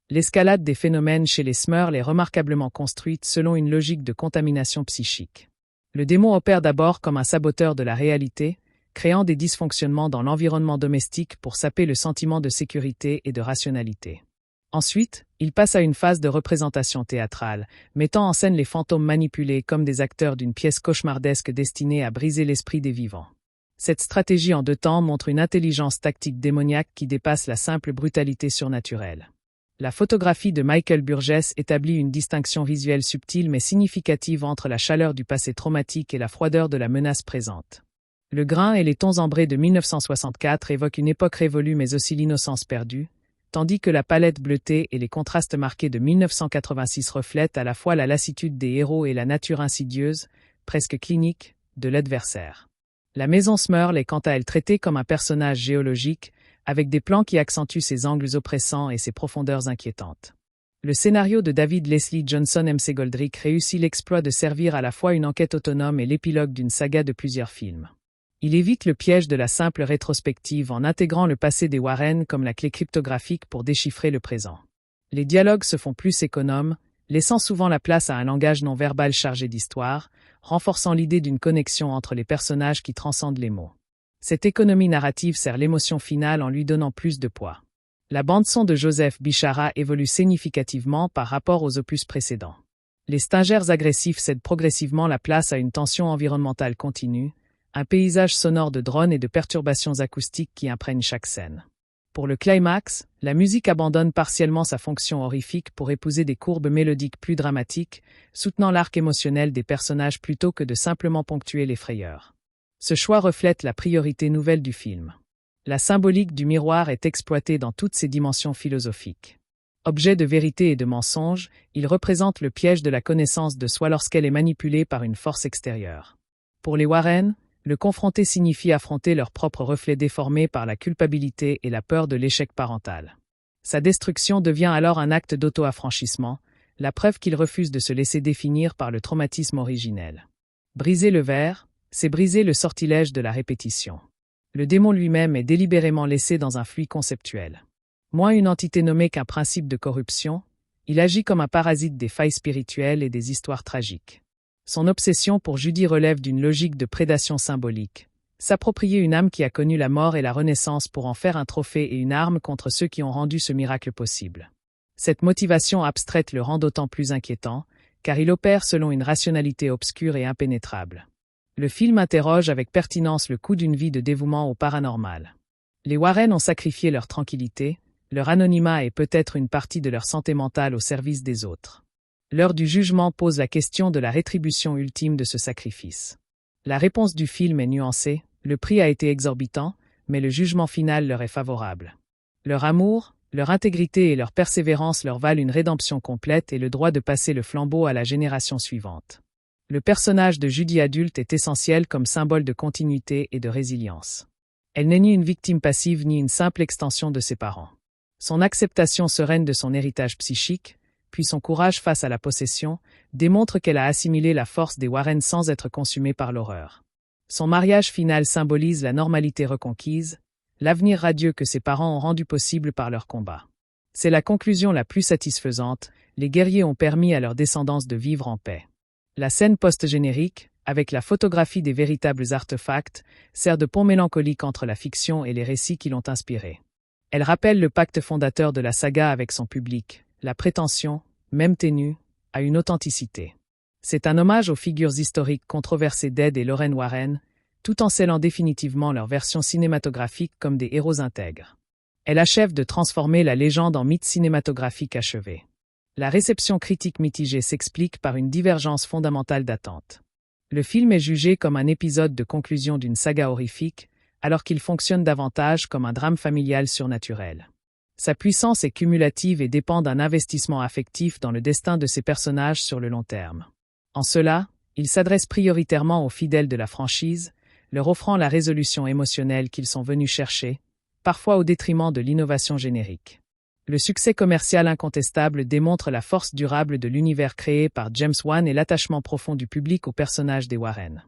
L'escalade des phénomènes chez les Smurls est remarquablement construite selon une logique de contamination psychique. Le démon opère d'abord comme un saboteur de la réalité, créant des dysfonctionnements dans l'environnement domestique pour saper le sentiment de sécurité et de rationalité. Ensuite, il passe à une phase de représentation théâtrale, mettant en scène les fantômes manipulés comme des acteurs d'une pièce cauchemardesque destinée à briser l'esprit des vivants. Cette stratégie en 2 temps montre une intelligence tactique démoniaque qui dépasse la simple brutalité surnaturelle. La photographie de Michael Burgess établit une distinction visuelle subtile mais significative entre la chaleur du passé traumatique et la froideur de la menace présente. Le grain et les tons ambrés de 1964 évoquent une époque révolue mais aussi l'innocence perdue, tandis que la palette bleutée et les contrastes marqués de 1986 reflètent à la fois la lassitude des héros et la nature insidieuse, presque clinique, de l'adversaire. La maison Smurl est quant à elle traitée comme un personnage géologique, avec des plans qui accentuent ses angles oppressants et ses profondeurs inquiétantes. Le scénario de David Leslie Johnson MC Goldrick réussit l'exploit de servir à la fois une enquête autonome et l'épilogue d'une saga de plusieurs films. Il évite le piège de la simple rétrospective en intégrant le passé des Warren comme la clé cryptographique pour déchiffrer le présent. Les dialogues se font plus économes, laissant souvent la place à un langage non verbal chargé d'histoire, renforçant l'idée d'une connexion entre les personnages qui transcendent les mots. Cette économie narrative sert l'émotion finale en lui donnant plus de poids. La bande-son de Joseph Bichara évolue significativement par rapport aux opus précédents. Les stingers agressifs cèdent progressivement la place à une tension environnementale continue, un paysage sonore de drones et de perturbations acoustiques qui imprègnent chaque scène. Pour le climax, la musique abandonne partiellement sa fonction horrifique pour épouser des courbes mélodiques plus dramatiques, soutenant l'arc émotionnel des personnages plutôt que de simplement ponctuer les frayeurs. Ce choix reflète la priorité nouvelle du film. La symbolique du miroir est exploitée dans toutes ses dimensions philosophiques. Objet de vérité et de mensonge, il représente le piège de la connaissance de soi lorsqu'elle est manipulée par une force extérieure. Pour les Warren, le confronter signifie affronter leur propre reflet déformé par la culpabilité et la peur de l'échec parental. Sa destruction devient alors un acte d'auto-affranchissement, la preuve qu'il refuse de se laisser définir par le traumatisme originel. Briser le verre, c'est briser le sortilège de la répétition. Le démon lui-même est délibérément laissé dans un flux conceptuel. Moins une entité nommée qu'un principe de corruption, il agit comme un parasite des failles spirituelles et des histoires tragiques. Son obsession pour Judy relève d'une logique de prédation symbolique. S'approprier une âme qui a connu la mort et la renaissance pour en faire un trophée et une arme contre ceux qui ont rendu ce miracle possible. Cette motivation abstraite le rend d'autant plus inquiétant, car il opère selon une rationalité obscure et impénétrable. Le film interroge avec pertinence le coût d'une vie de dévouement au paranormal. Les Warren ont sacrifié leur tranquillité, leur anonymat et peut-être une partie de leur santé mentale au service des autres. L'heure du jugement pose la question de la rétribution ultime de ce sacrifice. La réponse du film est nuancée, le prix a été exorbitant, mais le jugement final leur est favorable. Leur amour, leur intégrité et leur persévérance leur valent une rédemption complète et le droit de passer le flambeau à la génération suivante. Le personnage de Judy adulte est essentiel comme symbole de continuité et de résilience. Elle n'est ni une victime passive ni une simple extension de ses parents. Son acceptation sereine de son héritage psychique, puis son courage face à la possession, démontre qu'elle a assimilé la force des Warren sans être consumée par l'horreur. Son mariage final symbolise la normalité reconquise, l'avenir radieux que ses parents ont rendu possible par leur combat. C'est la conclusion la plus satisfaisante, les guerriers ont permis à leur descendance de vivre en paix. La scène post-générique, avec la photographie des véritables artefacts, sert de pont mélancolique entre la fiction et les récits qui l'ont inspirée. Elle rappelle le pacte fondateur de la saga avec son public, la prétention, même ténue, à une authenticité. C'est un hommage aux figures historiques controversées d'Ed et Lorraine Warren, tout en scellant définitivement leur version cinématographique comme des héros intègres. Elle achève de transformer la légende en mythe cinématographique achevé. La réception critique mitigée s'explique par une divergence fondamentale d'attente. Le film est jugé comme un épisode de conclusion d'une saga horrifique, alors qu'il fonctionne davantage comme un drame familial surnaturel. Sa puissance est cumulative et dépend d'un investissement affectif dans le destin de ses personnages sur le long terme. En cela, Il s'adresse prioritairement aux fidèles de la franchise, leur offrant la résolution émotionnelle qu'ils sont venus chercher, parfois au détriment de l'innovation générique. Le succès commercial incontestable démontre la force durable de l'univers créé par James Wan et l'attachement profond du public aux personnages des Warren.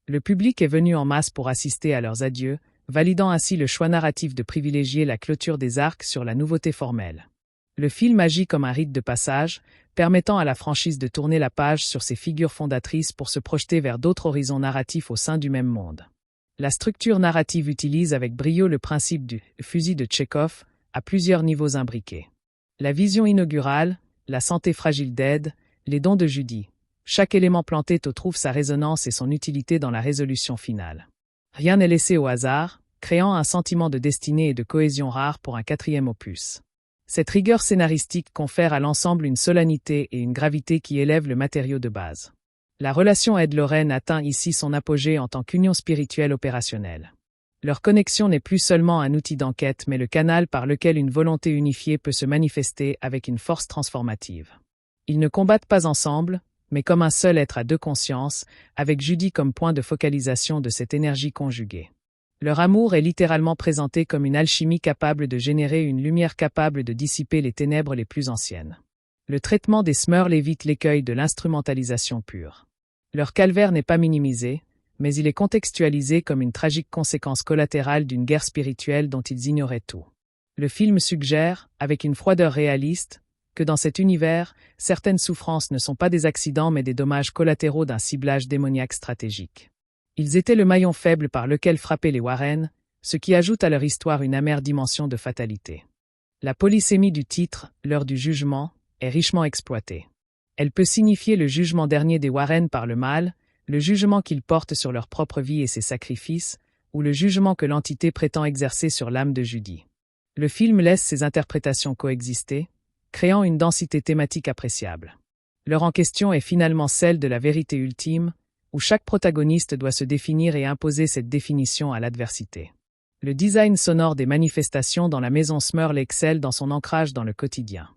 Le public est venu en masse pour assister à leurs adieux, validant ainsi le choix narratif de privilégier la clôture des arcs sur la nouveauté formelle. Le film agit comme un rite de passage, permettant à la franchise de tourner la page sur ses figures fondatrices pour se projeter vers d'autres horizons narratifs au sein du même monde. La structure narrative utilise avec brio le principe du fusil de Tchekhov à plusieurs niveaux imbriqués. La vision inaugurale, la santé fragile d'Ed, les dons de Judy. Chaque élément planté trouve sa résonance et son utilité dans la résolution finale. Rien n'est laissé au hasard, créant un sentiment de destinée et de cohésion rare pour un 4e opus. Cette rigueur scénaristique confère à l'ensemble une solennité et une gravité qui élèvent le matériau de base. La relation Ed-Lorraine atteint ici son apogée en tant qu'union spirituelle opérationnelle. Leur connexion n'est plus seulement un outil d'enquête mais le canal par lequel une volonté unifiée peut se manifester avec une force transformative. Ils ne combattent pas ensemble, mais comme un seul être à deux consciences, avec Judy comme point de focalisation de cette énergie conjuguée. Leur amour est littéralement présenté comme une alchimie capable de générer une lumière capable de dissiper les ténèbres les plus anciennes. Le traitement des Smurls évite l'écueil de l'instrumentalisation pure. Leur calvaire n'est pas minimisé, mais il est contextualisé comme une tragique conséquence collatérale d'une guerre spirituelle dont ils ignoraient tout. Le film suggère, avec une froideur réaliste, que dans cet univers, certaines souffrances ne sont pas des accidents mais des dommages collatéraux d'un ciblage démoniaque stratégique. Ils étaient le maillon faible par lequel frappaient les Warren, ce qui ajoute à leur histoire une amère dimension de fatalité. La polysémie du titre, l'heure du jugement, est richement exploitée. Elle peut signifier le jugement dernier des Warren par le mal, le jugement qu'ils portent sur leur propre vie et ses sacrifices, ou le jugement que l'entité prétend exercer sur l'âme de Judy. Le film laisse ces interprétations coexister, créant une densité thématique appréciable. L'heure en question est finalement celle de la vérité ultime, où chaque protagoniste doit se définir et imposer cette définition à l'adversité. Le design sonore des manifestations dans la maison Smurl excelle dans son ancrage dans le quotidien.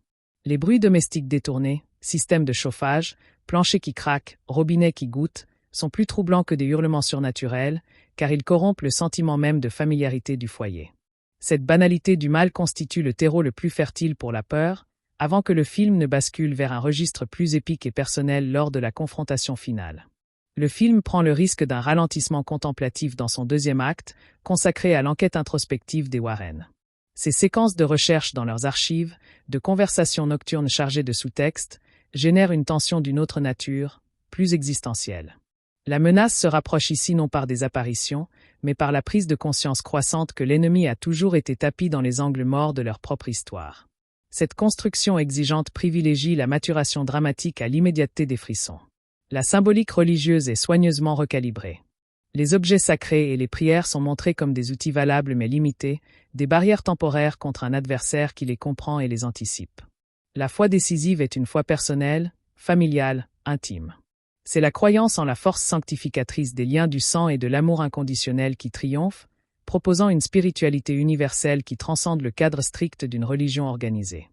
Les bruits domestiques détournés, systèmes de chauffage, planchers qui craquent, robinets qui goûtent, sont plus troublants que des hurlements surnaturels, car ils corrompent le sentiment même de familiarité du foyer. Cette banalité du mal constitue le terreau le plus fertile pour la peur, avant que le film ne bascule vers un registre plus épique et personnel lors de la confrontation finale. Le film prend le risque d'un ralentissement contemplatif dans son deuxième acte, consacré à l'enquête introspective des Warren. Ces séquences de recherche dans leurs archives, de conversations nocturnes chargées de sous-textes, génèrent une tension d'une autre nature, plus existentielle. La menace se rapproche ici non par des apparitions, mais par la prise de conscience croissante que l'ennemi a toujours été tapi dans les angles morts de leur propre histoire. Cette construction exigeante privilégie la maturation dramatique à l'immédiateté des frissons. La symbolique religieuse est soigneusement recalibrée. Les objets sacrés et les prières sont montrés comme des outils valables mais limités, des barrières temporaires contre un adversaire qui les comprend et les anticipe. La foi décisive est une foi personnelle, familiale, intime. C'est la croyance en la force sanctificatrice des liens du sang et de l'amour inconditionnel qui triomphe, proposant une spiritualité universelle qui transcende le cadre strict d'une religion organisée.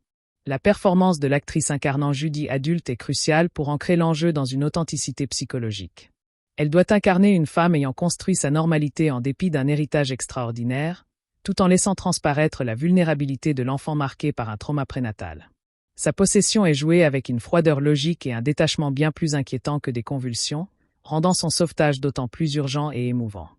La performance de l'actrice incarnant Judy adulte est cruciale pour ancrer l'enjeu dans une authenticité psychologique. Elle doit incarner une femme ayant construit sa normalité en dépit d'un héritage extraordinaire, tout en laissant transparaître la vulnérabilité de l'enfant marqué par un trauma prénatal. Sa possession est jouée avec une froideur logique et un détachement bien plus inquiétant que des convulsions, rendant son sauvetage d'autant plus urgent et émouvant.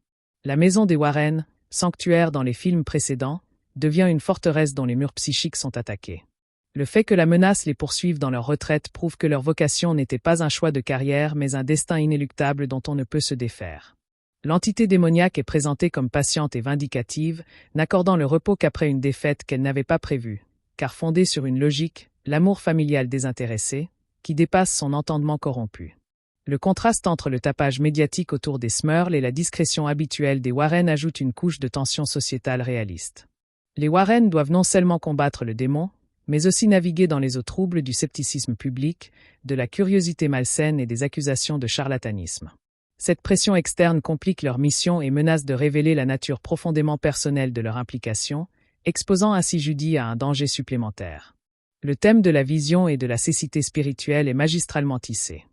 La maison des Warren, sanctuaire dans les films précédents, devient une forteresse dont les murs psychiques sont attaqués. Le fait que la menace les poursuive dans leur retraite prouve que leur vocation n'était pas un choix de carrière mais un destin inéluctable dont on ne peut se défaire. L'entité démoniaque est présentée comme patiente et vindicative, n'accordant le repos qu'après une défaite qu'elle n'avait pas prévue, car fondée sur une logique, l'amour familial désintéressé, qui dépasse son entendement corrompu. Le contraste entre le tapage médiatique autour des Smurls et la discrétion habituelle des Warren ajoute une couche de tension sociétale réaliste. Les Warren doivent non seulement combattre le démon, mais aussi naviguer dans les eaux troubles du scepticisme public, de la curiosité malsaine et des accusations de charlatanisme. Cette pression externe complique leur mission et menace de révéler la nature profondément personnelle de leur implication, exposant ainsi Judy à un danger supplémentaire. Le thème de la vision et de la cécité spirituelle est magistralement tissé.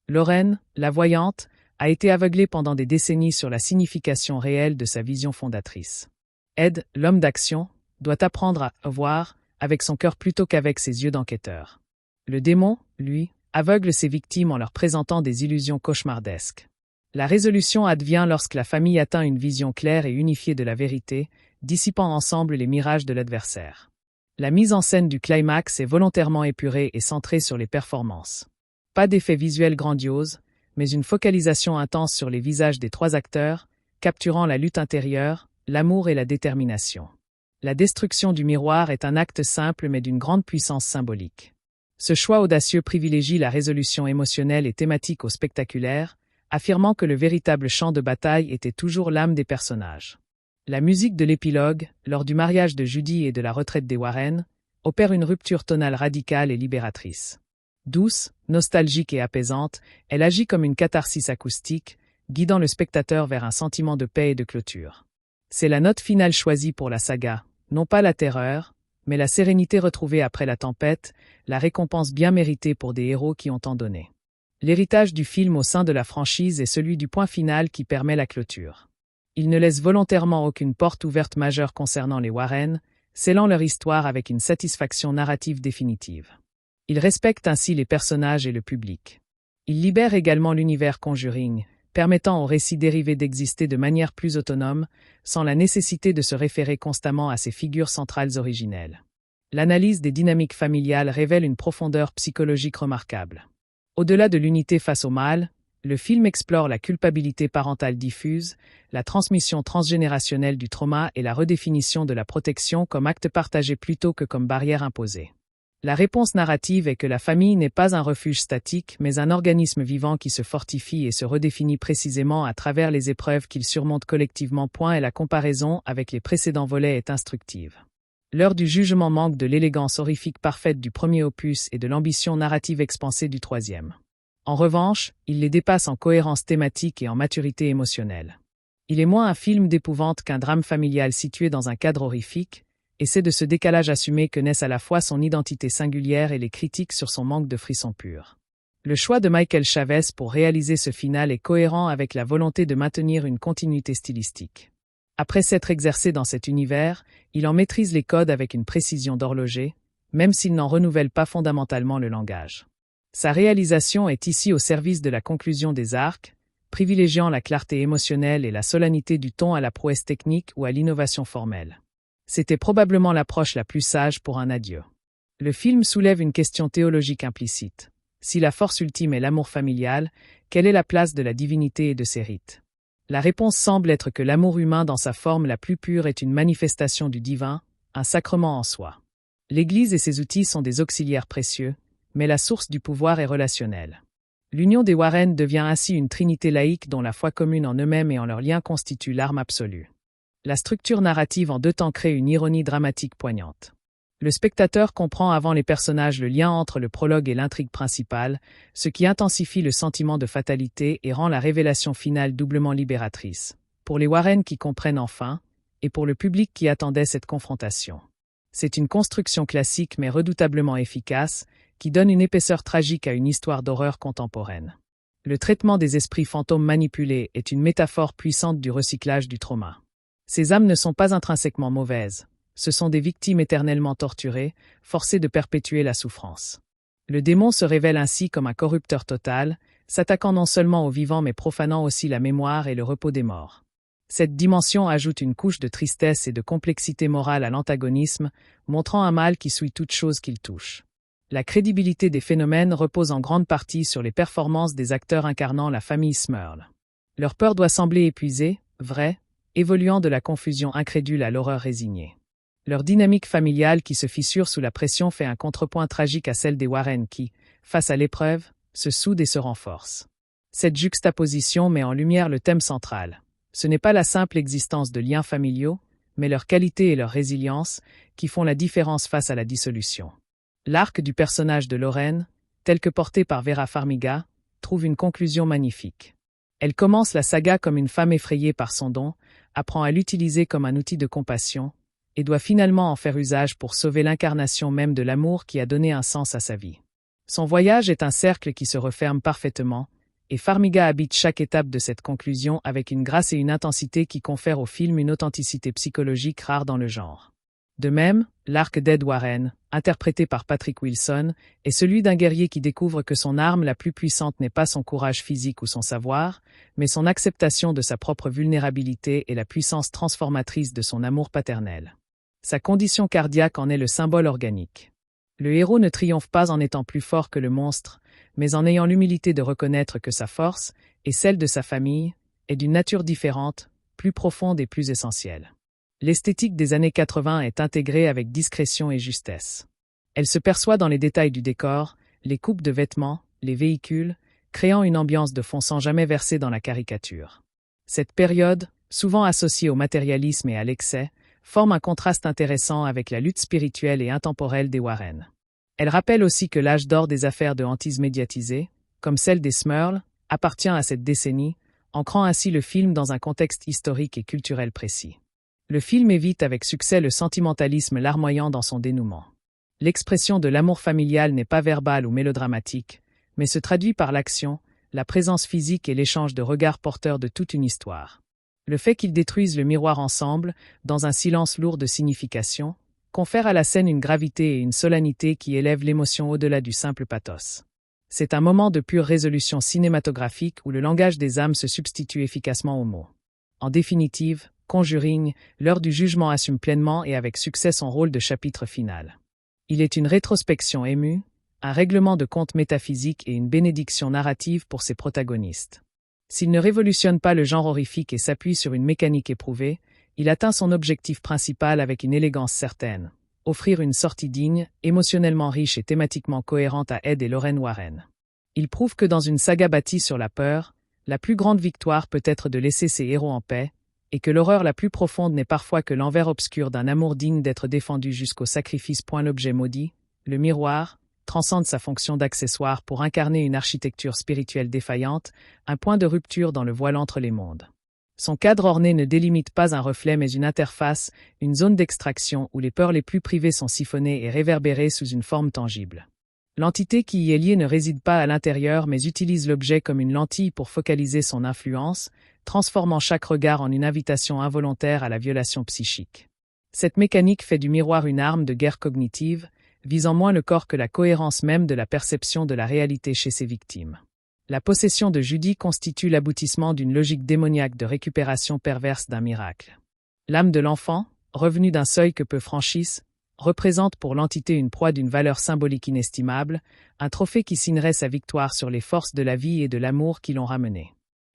Lorraine, la voyante, a été aveuglée pendant des décennies sur la signification réelle de sa vision fondatrice. Ed, l'homme d'action, doit apprendre à voir avec son cœur plutôt qu'avec ses yeux d'enquêteur. Le démon, lui, aveugle ses victimes en leur présentant des illusions cauchemardesques. La résolution advient lorsque la famille atteint une vision claire et unifiée de la vérité, dissipant ensemble les mirages de l'adversaire. La mise en scène du climax est volontairement épurée et centrée sur les performances. Pas d'effets visuels grandioses, mais une focalisation intense sur les visages des trois acteurs, capturant la lutte intérieure, l'amour et la détermination. La destruction du miroir est un acte simple mais d'une grande puissance symbolique. Ce choix audacieux privilégie la résolution émotionnelle et thématique au spectaculaire, affirmant que le véritable champ de bataille était toujours l'âme des personnages. La musique de l'épilogue, lors du mariage de Judy et de la retraite des Warren, opère une rupture tonale radicale et libératrice. Douce, nostalgique et apaisante, elle agit comme une catharsis acoustique, guidant le spectateur vers un sentiment de paix et de clôture. C'est la note finale choisie pour la saga, non pas la terreur, mais la sérénité retrouvée après la tempête, la récompense bien méritée pour des héros qui ont tant donné. L'héritage du film au sein de la franchise est celui du point final qui permet la clôture. Il ne laisse volontairement aucune porte ouverte majeure concernant les Warren, scellant leur histoire avec une satisfaction narrative définitive. Il respecte ainsi les personnages et le public. Il libère également l'univers Conjuring, permettant au récit dérivé d'exister de manière plus autonome, sans la nécessité de se référer constamment à ses figures centrales originelles. L'analyse des dynamiques familiales révèle une profondeur psychologique remarquable. Au-delà de l'unité face au mal, le film explore la culpabilité parentale diffuse, la transmission transgénérationnelle du trauma et la redéfinition de la protection comme acte partagé plutôt que comme barrière imposée. La réponse narrative est que la famille n'est pas un refuge statique, mais un organisme vivant qui se fortifie et se redéfinit précisément à travers les épreuves qu'il surmonte collectivement. Et la comparaison avec les précédents volets est instructive. L'heure du jugement manque de l'élégance horrifique parfaite du premier opus et de l'ambition narrative expansée du troisième. En revanche, il les dépasse en cohérence thématique et en maturité émotionnelle. Il est moins un film d'épouvante qu'un drame familial situé dans un cadre horrifique, et c'est de ce décalage assumé que naissent à la fois son identité singulière et les critiques sur son manque de frisson pur. Le choix de Michael Chavez pour réaliser ce final est cohérent avec la volonté de maintenir une continuité stylistique. Après s'être exercé dans cet univers, il en maîtrise les codes avec une précision d'horloger, même s'il n'en renouvelle pas fondamentalement le langage. Sa réalisation est ici au service de la conclusion des arcs, privilégiant la clarté émotionnelle et la solennité du ton à la prouesse technique ou à l'innovation formelle. C'était probablement l'approche la plus sage pour un adieu. Le film soulève une question théologique implicite. Si la force ultime est l'amour familial, quelle est la place de la divinité et de ses rites? La réponse semble être que l'amour humain dans sa forme la plus pure est une manifestation du divin, un sacrement en soi. L'Église et ses outils sont des auxiliaires précieux, mais la source du pouvoir est relationnelle. L'union des Warren devient ainsi une trinité laïque dont la foi commune en eux-mêmes et en leurs liens constitue l'arme absolue. La structure narrative en deux temps crée une ironie dramatique poignante. Le spectateur comprend avant les personnages le lien entre le prologue et l'intrigue principale, ce qui intensifie le sentiment de fatalité et rend la révélation finale doublement libératrice, pour les Warren qui comprennent enfin, et pour le public qui attendait cette confrontation. C'est une construction classique mais redoutablement efficace, qui donne une épaisseur tragique à une histoire d'horreur contemporaine. Le traitement des esprits fantômes manipulés est une métaphore puissante du recyclage du trauma. Ces âmes ne sont pas intrinsèquement mauvaises, ce sont des victimes éternellement torturées, forcées de perpétuer la souffrance. Le démon se révèle ainsi comme un corrupteur total, s'attaquant non seulement aux vivants mais profanant aussi la mémoire et le repos des morts. Cette dimension ajoute une couche de tristesse et de complexité morale à l'antagonisme, montrant un mal qui souille toute chose qu'il touche. La crédibilité des phénomènes repose en grande partie sur les performances des acteurs incarnant la famille Smurl. Leur peur doit sembler épuisée, vraie, évoluant de la confusion incrédule à l'horreur résignée. Leur dynamique familiale qui se fissure sous la pression fait un contrepoint tragique à celle des Warren qui, face à l'épreuve, se soudent et se renforcent. Cette juxtaposition met en lumière le thème central. Ce n'est pas la simple existence de liens familiaux, mais leur qualité et leur résilience qui font la différence face à la dissolution. L'arc du personnage de Lorraine, tel que porté par Vera Farmiga, trouve une conclusion magnifique. Elle commence la saga comme une femme effrayée par son don, apprend à l'utiliser comme un outil de compassion, et doit finalement en faire usage pour sauver l'incarnation même de l'amour qui a donné un sens à sa vie. Son voyage est un cercle qui se referme parfaitement, et Farmiga habite chaque étape de cette conclusion avec une grâce et une intensité qui confèrent au film une authenticité psychologique rare dans le genre. De même, l'arc d'Ed Warren, interprété par Patrick Wilson, est celui d'un guerrier qui découvre que son arme la plus puissante n'est pas son courage physique ou son savoir, mais son acceptation de sa propre vulnérabilité et la puissance transformatrice de son amour paternel. Sa condition cardiaque en est le symbole organique. Le héros ne triomphe pas en étant plus fort que le monstre, mais en ayant l'humilité de reconnaître que sa force, et celle de sa famille, est d'une nature différente, plus profonde et plus essentielle. L'esthétique des années 80 est intégrée avec discrétion et justesse. Elle se perçoit dans les détails du décor, les coupes de vêtements, les véhicules, créant une ambiance de fond sans jamais verser dans la caricature. Cette période, souvent associée au matérialisme et à l'excès, forme un contraste intéressant avec la lutte spirituelle et intemporelle des Warren. Elle rappelle aussi que l'âge d'or des affaires de hantise médiatisées, comme celle des Smurls, appartient à cette décennie, ancrant ainsi le film dans un contexte historique et culturel précis. Le film évite avec succès le sentimentalisme larmoyant dans son dénouement. L'expression de l'amour familial n'est pas verbale ou mélodramatique, mais se traduit par l'action, la présence physique et l'échange de regards porteurs de toute une histoire. Le fait qu'ils détruisent le miroir ensemble, dans un silence lourd de signification, confère à la scène une gravité et une solennité qui élèvent l'émotion au-delà du simple pathos. C'est un moment de pure résolution cinématographique où le langage des âmes se substitue efficacement aux mots. En définitive, Conjuring, l'heure du jugement assume pleinement et avec succès son rôle de chapitre final. Il est une rétrospection émue, un règlement de compte métaphysique et une bénédiction narrative pour ses protagonistes. S'il ne révolutionne pas le genre horrifique et s'appuie sur une mécanique éprouvée, il atteint son objectif principal avec une élégance certaine, offrir une sortie digne, émotionnellement riche et thématiquement cohérente à Ed et Lorraine Warren. Il prouve que dans une saga bâtie sur la peur, la plus grande victoire peut être de laisser ses héros en paix, et que l'horreur la plus profonde n'est parfois que l'envers obscur d'un amour digne d'être défendu jusqu'au sacrifice. L'objet maudit, le miroir, transcende sa fonction d'accessoire pour incarner une architecture spirituelle défaillante, un point de rupture dans le voile entre les mondes. Son cadre orné ne délimite pas un reflet mais une interface, une zone d'extraction où les peurs les plus privées sont siphonnées et réverbérées sous une forme tangible. L'entité qui y est liée ne réside pas à l'intérieur mais utilise l'objet comme une lentille pour focaliser son influence, transformant chaque regard en une invitation involontaire à la violation psychique. Cette mécanique fait du miroir une arme de guerre cognitive, visant moins le corps que la cohérence même de la perception de la réalité chez ses victimes. La possession de Judy constitue l'aboutissement d'une logique démoniaque de récupération perverse d'un miracle. L'âme de l'enfant, revenue d'un seuil que peu franchissent, représente pour l'entité une proie d'une valeur symbolique inestimable, un trophée qui signerait sa victoire sur les forces de la vie et de l'amour qui l'ont ramenée.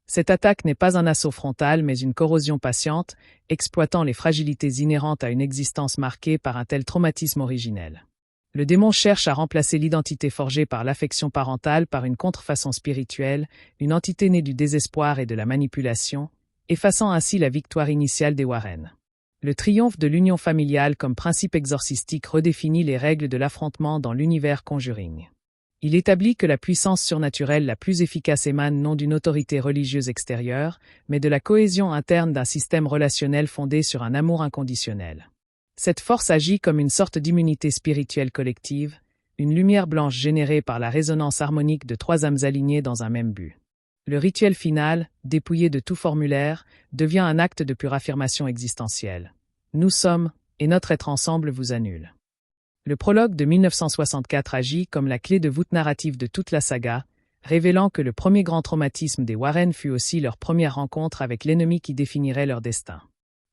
Cette attaque n'est pas un assaut frontal mais une corrosion patiente, exploitant les fragilités inhérentes à une existence marquée par un tel traumatisme originel. Le démon cherche à remplacer l'identité forgée par l'affection parentale par une contrefaçon spirituelle, une entité née du désespoir et de la manipulation, effaçant ainsi la victoire initiale des Warren. Le triomphe de l'union familiale comme principe exorcistique redéfinit les règles de l'affrontement dans l'univers Conjuring. Il établit que la puissance surnaturelle la plus efficace émane non d'une autorité religieuse extérieure, mais de la cohésion interne d'un système relationnel fondé sur un amour inconditionnel. Cette force agit comme une sorte d'immunité spirituelle collective, une lumière blanche générée par la résonance harmonique de trois âmes alignées dans un même but. Le rituel final, dépouillé de tout formulaire, devient un acte de pure affirmation existentielle. Nous sommes, et notre être ensemble vous annule. Le prologue de 1964 agit comme la clé de voûte narrative de toute la saga, révélant que le premier grand traumatisme des Warren fut aussi leur première rencontre avec l'ennemi qui définirait leur destin.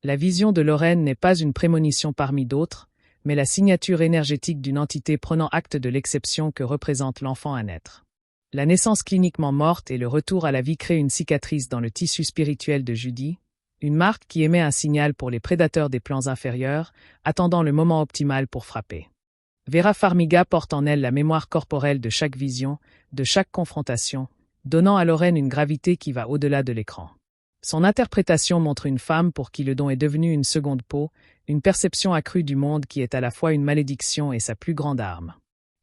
La vision de Lorraine n'est pas une prémonition parmi d'autres, mais la signature énergétique d'une entité prenant acte de l'exception que représente l'enfant à naître. La naissance cliniquement morte et le retour à la vie créent une cicatrice dans le tissu spirituel de Judy, une marque qui émet un signal pour les prédateurs des plans inférieurs, attendant le moment optimal pour frapper. Vera Farmiga porte en elle la mémoire corporelle de chaque vision, de chaque confrontation, donnant à Lorraine une gravité qui va au-delà de l'écran. Son interprétation montre une femme pour qui le don est devenu une seconde peau, une perception accrue du monde qui est à la fois une malédiction et sa plus grande arme.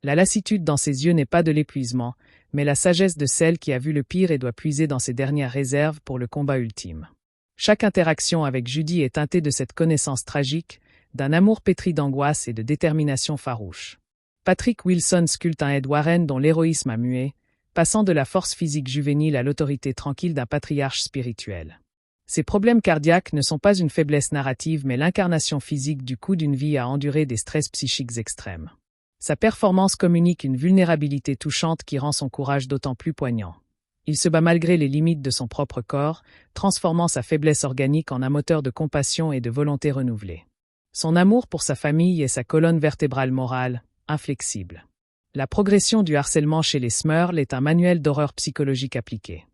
La lassitude dans ses yeux n'est pas de l'épuisement, mais la sagesse de celle qui a vu le pire et doit puiser dans ses dernières réserves pour le combat ultime. Chaque interaction avec Judy est teintée de cette connaissance tragique, d'un amour pétri d'angoisse et de détermination farouche. Patrick Wilson sculpte un Ed Warren dont l'héroïsme a mué, passant de la force physique juvénile à l'autorité tranquille d'un patriarche spirituel. Ses problèmes cardiaques ne sont pas une faiblesse narrative mais l'incarnation physique du coup d'une vie à endurer des stress psychiques extrêmes. Sa performance communique une vulnérabilité touchante qui rend son courage d'autant plus poignant. Il se bat malgré les limites de son propre corps, transformant sa faiblesse organique en un moteur de compassion et de volonté renouvelée. Son amour pour sa famille est sa colonne vertébrale morale, inflexible. La progression du harcèlement chez les Smurls est un manuel d'horreur psychologique appliqué.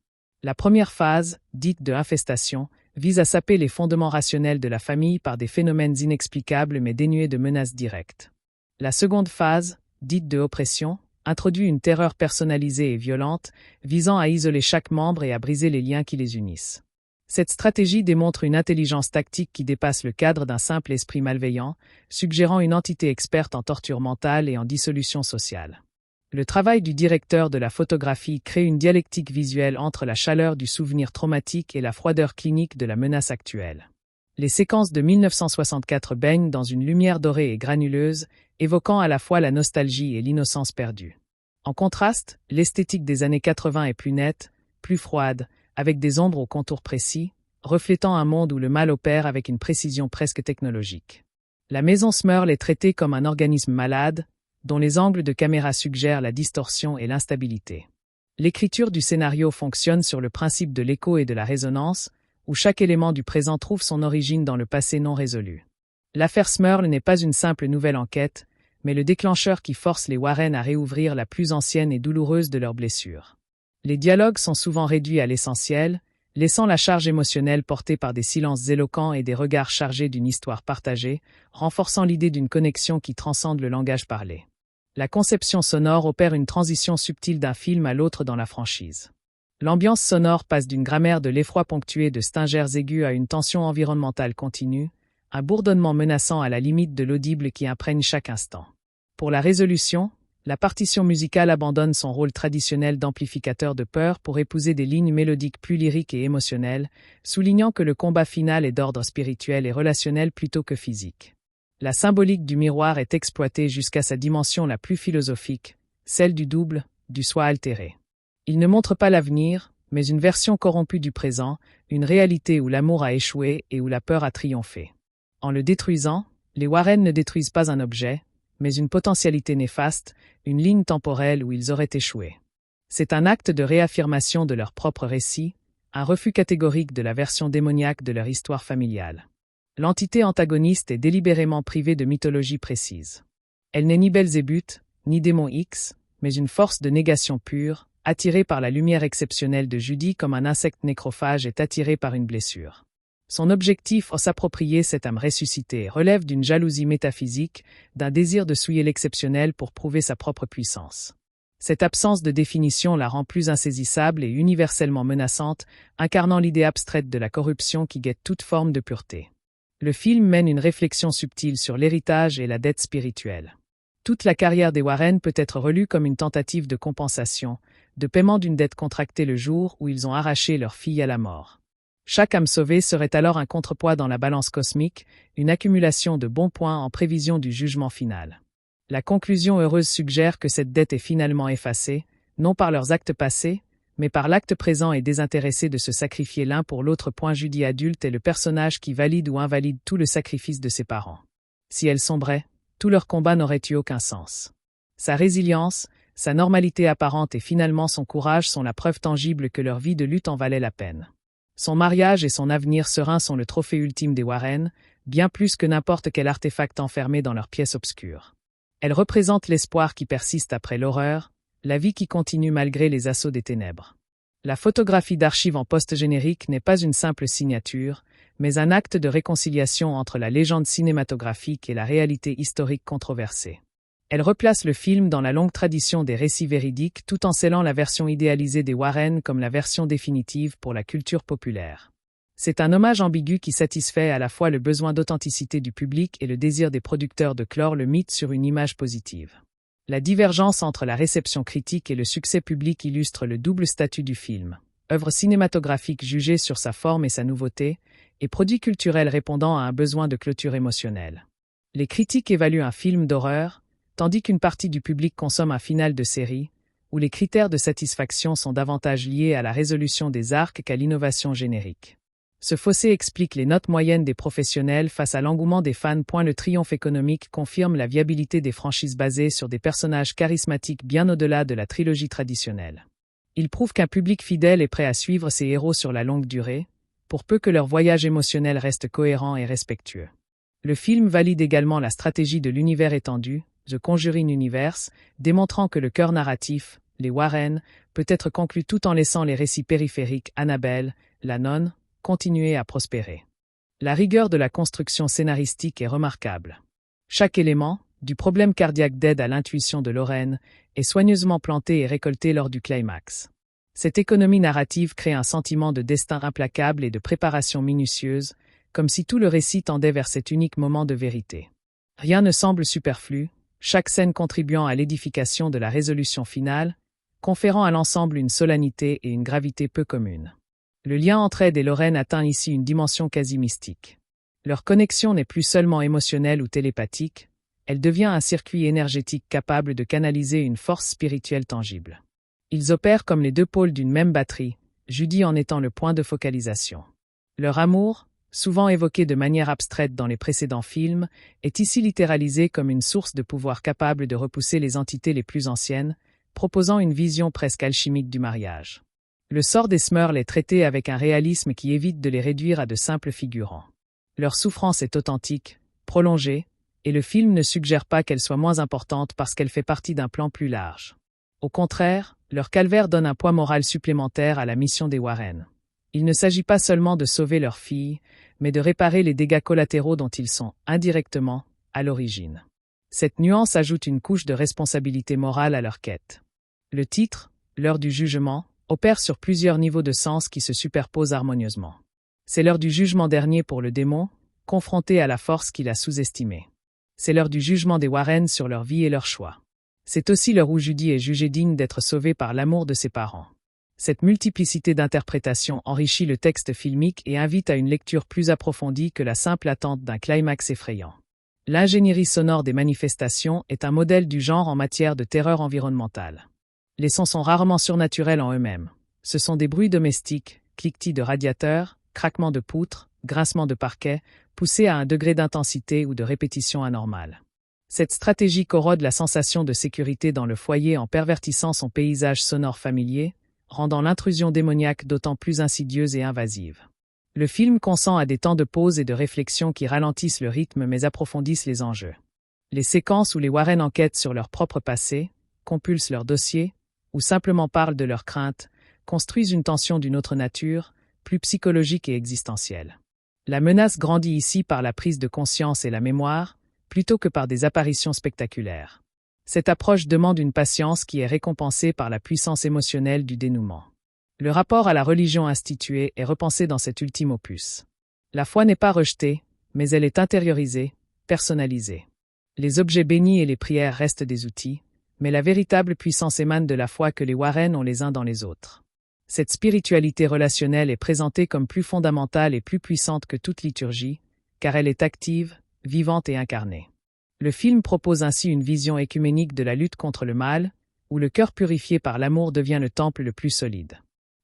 La première phase, dite de infestation, vise à saper les fondements rationnels de la famille par des phénomènes inexplicables mais dénués de menaces directes. La seconde phase, dite de oppression, introduit une terreur personnalisée et violente, visant à isoler chaque membre et à briser les liens qui les unissent. Cette stratégie démontre une intelligence tactique qui dépasse le cadre d'un simple esprit malveillant, suggérant une entité experte en torture mentale et en dissolution sociale. Le travail du directeur de la photographie crée une dialectique visuelle entre la chaleur du souvenir traumatique et la froideur clinique de la menace actuelle. Les séquences de 1964 baignent dans une lumière dorée et granuleuse, évoquant à la fois la nostalgie et l'innocence perdue. En contraste, l'esthétique des années 80 est plus nette, plus froide, avec des ombres aux contours précis, reflétant un monde où le mal opère avec une précision presque technologique. La maison Smurl est traitée comme un organisme malade, dont les angles de caméra suggèrent la distorsion et l'instabilité. L'écriture du scénario fonctionne sur le principe de l'écho et de la résonance, où chaque élément du présent trouve son origine dans le passé non résolu. L'affaire Smurl n'est pas une simple nouvelle enquête, mais le déclencheur qui force les Warren à réouvrir la plus ancienne et douloureuse de leurs blessures. Les dialogues sont souvent réduits à l'essentiel, laissant la charge émotionnelle portée par des silences éloquents et des regards chargés d'une histoire partagée, renforçant l'idée d'une connexion qui transcende le langage parlé. La conception sonore opère une transition subtile d'un film à l'autre dans la franchise. L'ambiance sonore passe d'une grammaire de l'effroi ponctuée de stingers aigus à une tension environnementale continue, un bourdonnement menaçant à la limite de l'audible qui imprègne chaque instant. Pour la résolution, la partition musicale abandonne son rôle traditionnel d'amplificateur de peur pour épouser des lignes mélodiques plus lyriques et émotionnelles, soulignant que le combat final est d'ordre spirituel et relationnel plutôt que physique. La symbolique du miroir est exploitée jusqu'à sa dimension la plus philosophique, celle du double, du soi altéré. Il ne montre pas l'avenir, mais une version corrompue du présent, une réalité où l'amour a échoué et où la peur a triomphé. En le détruisant, les Warren ne détruisent pas un objet, mais une potentialité néfaste, une ligne temporelle où ils auraient échoué. C'est un acte de réaffirmation de leur propre récit, un refus catégorique de la version démoniaque de leur histoire familiale. L'entité antagoniste est délibérément privée de mythologie précise. Elle n'est ni Belzébuth, ni démon X, mais une force de négation pure, attirée par la lumière exceptionnelle de Judy comme un insecte nécrophage est attiré par une blessure. Son objectif, s'approprier cette âme ressuscitée, relève d'une jalousie métaphysique, d'un désir de souiller l'exceptionnel pour prouver sa propre puissance. Cette absence de définition la rend plus insaisissable et universellement menaçante, incarnant l'idée abstraite de la corruption qui guette toute forme de pureté. Le film mène une réflexion subtile sur l'héritage et la dette spirituelle. Toute la carrière des Warren peut être relue comme une tentative de compensation, de paiement d'une dette contractée le jour où ils ont arraché leur fille à la mort. Chaque âme sauvée serait alors un contrepoids dans la balance cosmique, une accumulation de bons points en prévision du jugement final. La conclusion heureuse suggère que cette dette est finalement effacée, non par leurs actes passés, mais par l'acte présent et désintéressé de se sacrifier l'un pour l'autre. Judy adulte est le personnage qui valide ou invalide tout le sacrifice de ses parents. Si elle sombrait, tout leur combat n'aurait eu aucun sens. Sa résilience, sa normalité apparente et finalement son courage sont la preuve tangible que leur vie de lutte en valait la peine. Son mariage et son avenir serein sont le trophée ultime des Warren, bien plus que n'importe quel artefact enfermé dans leur pièce obscure. Elle représente l'espoir qui persiste après l'horreur, la vie qui continue malgré les assauts des ténèbres. La photographie d'archives en post-générique n'est pas une simple signature, mais un acte de réconciliation entre la légende cinématographique et la réalité historique controversée. Elle replace le film dans la longue tradition des récits véridiques tout en scellant la version idéalisée des Warren comme la version définitive pour la culture populaire. C'est un hommage ambigu qui satisfait à la fois le besoin d'authenticité du public et le désir des producteurs de clore le mythe sur une image positive. La divergence entre la réception critique et le succès public illustre le double statut du film, œuvre cinématographique jugée sur sa forme et sa nouveauté, et produit culturel répondant à un besoin de clôture émotionnelle. Les critiques évaluent un film d'horreur, tandis qu'une partie du public consomme un final de série, où les critères de satisfaction sont davantage liés à la résolution des arcs qu'à l'innovation générique. Ce fossé explique les notes moyennes des professionnels face à l'engouement des fans. Le triomphe économique confirme la viabilité des franchises basées sur des personnages charismatiques bien au-delà de la trilogie traditionnelle. Il prouve qu'un public fidèle est prêt à suivre ses héros sur la longue durée, pour peu que leur voyage émotionnel reste cohérent et respectueux. Le film valide également la stratégie de l'univers étendu, The Conjuring Universe, démontrant que le cœur narratif, les Warren, peut être conclu tout en laissant les récits périphériques Annabelle, la nonne, continuer à prospérer. La rigueur de la construction scénaristique est remarquable. Chaque élément, du problème cardiaque d'Ed à l'intuition de Lorraine, est soigneusement planté et récolté lors du climax. Cette économie narrative crée un sentiment de destin implacable et de préparation minutieuse, comme si tout le récit tendait vers cet unique moment de vérité. Rien ne semble superflu, chaque scène contribuant à l'édification de la résolution finale, conférant à l'ensemble une solennité et une gravité peu communes. Le lien entre Ed et Lorraine atteint ici une dimension quasi mystique. Leur connexion n'est plus seulement émotionnelle ou télépathique, elle devient un circuit énergétique capable de canaliser une force spirituelle tangible. Ils opèrent comme les deux pôles d'une même batterie, Judy en étant le point de focalisation. Leur amour, souvent évoqué de manière abstraite dans les précédents films, est ici littéralisé comme une source de pouvoir capable de repousser les entités les plus anciennes, proposant une vision presque alchimique du mariage. Le sort des Smurl est traité avec un réalisme qui évite de les réduire à de simples figurants. Leur souffrance est authentique, prolongée, et le film ne suggère pas qu'elle soit moins importante parce qu'elle fait partie d'un plan plus large. Au contraire, leur calvaire donne un poids moral supplémentaire à la mission des Warren. Il ne s'agit pas seulement de sauver leur fille, mais de réparer les dégâts collatéraux dont ils sont, indirectement, à l'origine. Cette nuance ajoute une couche de responsabilité morale à leur quête. Le titre, L'heure du jugement, opère sur plusieurs niveaux de sens qui se superposent harmonieusement. C'est l'heure du jugement dernier pour le démon, confronté à la force qu'il a sous-estimée. C'est l'heure du jugement des Warren sur leur vie et leurs choix. C'est aussi l'heure où Judy est jugée digne d'être sauvée par l'amour de ses parents. Cette multiplicité d'interprétations enrichit le texte filmique et invite à une lecture plus approfondie que la simple attente d'un climax effrayant. L'ingénierie sonore des manifestations est un modèle du genre en matière de terreur environnementale. Les sons sont rarement surnaturels en eux-mêmes. Ce sont des bruits domestiques, cliquetis de radiateurs, craquements de poutres, grincements de parquet, poussés à un degré d'intensité ou de répétition anormale. Cette stratégie corrode la sensation de sécurité dans le foyer en pervertissant son paysage sonore familier, rendant l'intrusion démoniaque d'autant plus insidieuse et invasive. Le film consent à des temps de pause et de réflexion qui ralentissent le rythme mais approfondissent les enjeux. Les séquences où les Warren enquêtent sur leur propre passé, compulsent leur dossier, ou simplement parlent de leurs craintes, construisent une tension d'une autre nature, plus psychologique et existentielle. La menace grandit ici par la prise de conscience et la mémoire, plutôt que par des apparitions spectaculaires. Cette approche demande une patience qui est récompensée par la puissance émotionnelle du dénouement. Le rapport à la religion instituée est repensé dans cet ultime opus. La foi n'est pas rejetée, mais elle est intériorisée, personnalisée. Les objets bénis et les prières restent des outils, mais la véritable puissance émane de la foi que les Warren ont les uns dans les autres. Cette spiritualité relationnelle est présentée comme plus fondamentale et plus puissante que toute liturgie, car elle est active, vivante et incarnée. Le film propose ainsi une vision écuménique de la lutte contre le mal, où le cœur purifié par l'amour devient le temple le plus solide.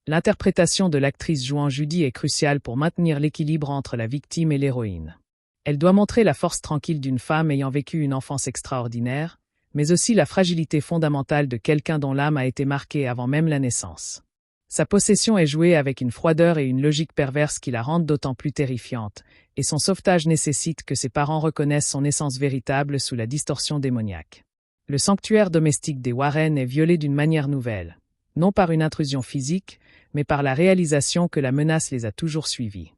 L'interprétation de l'actrice jouant Judy est cruciale pour maintenir l'équilibre entre la victime et l'héroïne. Elle doit montrer la force tranquille d'une femme ayant vécu une enfance extraordinaire, mais aussi la fragilité fondamentale de quelqu'un dont l'âme a été marquée avant même la naissance. Sa possession est jouée avec une froideur et une logique perverse qui la rendent d'autant plus terrifiante, et son sauvetage nécessite que ses parents reconnaissent son essence véritable sous la distorsion démoniaque. Le sanctuaire domestique des Warren est violé d'une manière nouvelle, non par une intrusion physique, mais par la réalisation que la menace les a toujours suivis.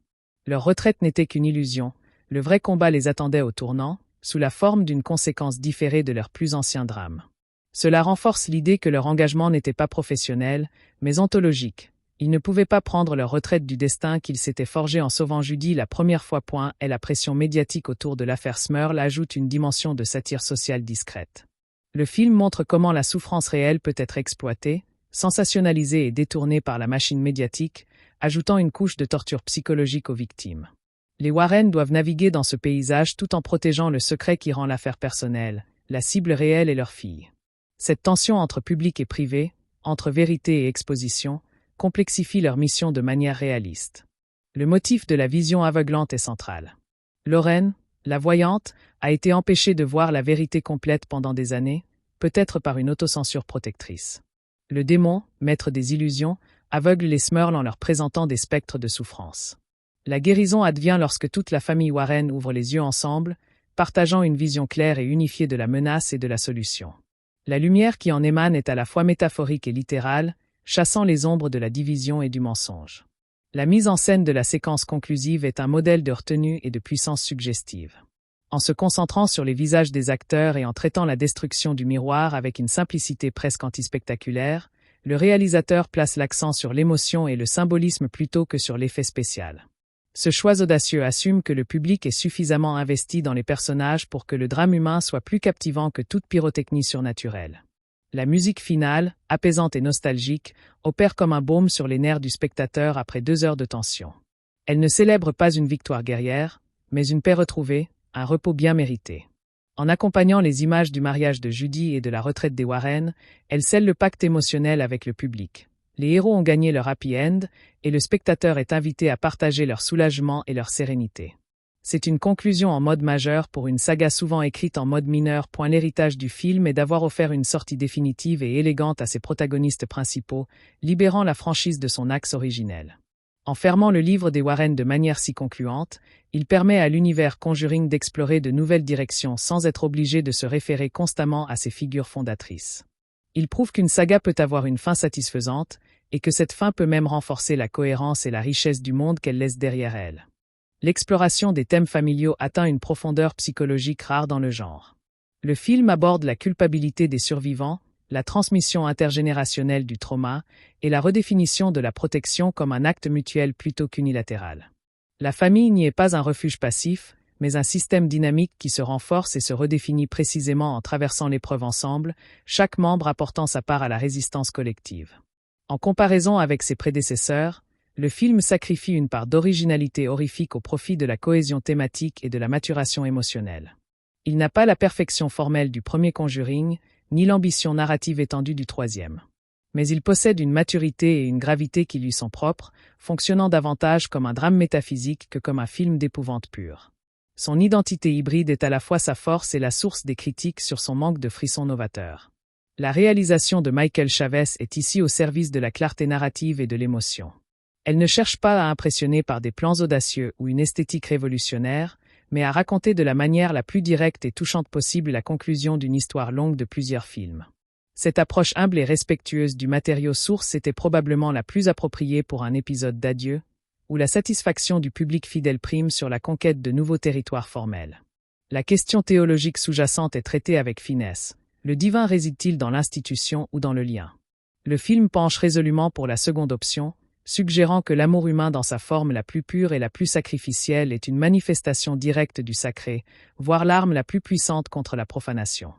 Leur retraite n'était qu'une illusion, le vrai combat les attendait au tournant, sous la forme d'une conséquence différée de leur plus ancien drame. Cela renforce l'idée que leur engagement n'était pas professionnel, mais ontologique. Ils ne pouvaient pas prendre leur retraite du destin qu'ils s'étaient forgé en sauvant Judy la première fois. Et la pression médiatique autour de l'affaire Smurl ajoute une dimension de satire sociale discrète. Le film montre comment la souffrance réelle peut être exploitée, sensationnalisée et détournée par la machine médiatique, ajoutant une couche de torture psychologique aux victimes. Les Warren doivent naviguer dans ce paysage tout en protégeant le secret qui rend l'affaire personnelle, la cible réelle est leur fille. Cette tension entre public et privé, entre vérité et exposition, complexifie leur mission de manière réaliste. Le motif de la vision aveuglante est central. Lorraine, la voyante, a été empêchée de voir la vérité complète pendant des années, peut-être par une autocensure protectrice. Le démon, maître des illusions, aveugle les Smurls en leur présentant des spectres de souffrance. La guérison advient lorsque toute la famille Warren ouvre les yeux ensemble, partageant une vision claire et unifiée de la menace et de la solution. La lumière qui en émane est à la fois métaphorique et littérale, chassant les ombres de la division et du mensonge. La mise en scène de la séquence conclusive est un modèle de retenue et de puissance suggestive. En se concentrant sur les visages des acteurs et en traitant la destruction du miroir avec une simplicité presque antispectaculaire, le réalisateur place l'accent sur l'émotion et le symbolisme plutôt que sur l'effet spécial. Ce choix audacieux assume que le public est suffisamment investi dans les personnages pour que le drame humain soit plus captivant que toute pyrotechnie surnaturelle. La musique finale, apaisante et nostalgique, opère comme un baume sur les nerfs du spectateur après 2 heures de tension. Elle ne célèbre pas une victoire guerrière, mais une paix retrouvée, un repos bien mérité. En accompagnant les images du mariage de Judy et de la retraite des Warren, elle scelle le pacte émotionnel avec le public. Les héros ont gagné leur happy end, et le spectateur est invité à partager leur soulagement et leur sérénité. C'est une conclusion en mode majeur pour une saga souvent écrite en mode mineur. L'héritage du film est d'avoir offert une sortie définitive et élégante à ses protagonistes principaux, libérant la franchise de son axe originel. En fermant le livre des Warren de manière si concluante, il permet à l'univers Conjuring d'explorer de nouvelles directions sans être obligé de se référer constamment à ses figures fondatrices. Il prouve qu'une saga peut avoir une fin satisfaisante, et que cette fin peut même renforcer la cohérence et la richesse du monde qu'elle laisse derrière elle. L'exploration des thèmes familiaux atteint une profondeur psychologique rare dans le genre. Le film aborde la culpabilité des survivants, la transmission intergénérationnelle du trauma et la redéfinition de la protection comme un acte mutuel plutôt qu'unilatéral. La famille n'y est pas un refuge passif, mais un système dynamique qui se renforce et se redéfinit précisément en traversant l'épreuve ensemble, chaque membre apportant sa part à la résistance collective. En comparaison avec ses prédécesseurs, le film sacrifie une part d'originalité horrifique au profit de la cohésion thématique et de la maturation émotionnelle. Il n'a pas la perfection formelle du premier Conjuring, ni l'ambition narrative étendue du troisième. Mais il possède une maturité et une gravité qui lui sont propres, fonctionnant davantage comme un drame métaphysique que comme un film d'épouvante pure. Son identité hybride est à la fois sa force et la source des critiques sur son manque de frissons novateurs. La réalisation de Michael Chavez est ici au service de la clarté narrative et de l'émotion. Elle ne cherche pas à impressionner par des plans audacieux ou une esthétique révolutionnaire, mais à raconter de la manière la plus directe et touchante possible la conclusion d'une histoire longue de plusieurs films. Cette approche humble et respectueuse du matériau source était probablement la plus appropriée pour un épisode d'adieu, où la satisfaction du public fidèle prime sur la conquête de nouveaux territoires formels. La question théologique sous-jacente est traitée avec finesse. Le divin réside-t-il dans l'institution ou dans le lien? Le film penche résolument pour la seconde option, suggérant que l'amour humain dans sa forme la plus pure et la plus sacrificielle est une manifestation directe du sacré, voire l'arme la plus puissante contre la profanation.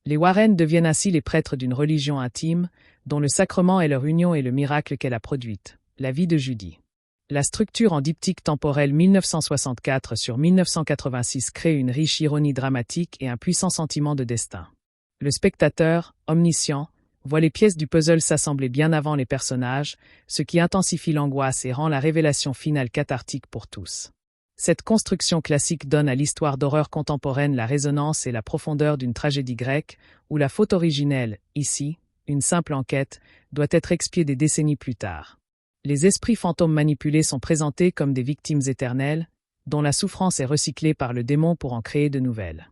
Les Warren deviennent ainsi les prêtres d'une religion intime, dont le sacrement est leur union et le miracle qu'elle a produite, la vie de Judy. La structure en diptyque temporel 1964 sur 1986 crée une riche ironie dramatique et un puissant sentiment de destin. Le spectateur, omniscient, voit les pièces du puzzle s'assembler bien avant les personnages, ce qui intensifie l'angoisse et rend la révélation finale cathartique pour tous. Cette construction classique donne à l'histoire d'horreur contemporaine la résonance et la profondeur d'une tragédie grecque, où la faute originelle, ici, une simple enquête, doit être expiée des décennies plus tard. Les esprits fantômes manipulés sont présentés comme des victimes éternelles, dont la souffrance est recyclée par le démon pour en créer de nouvelles.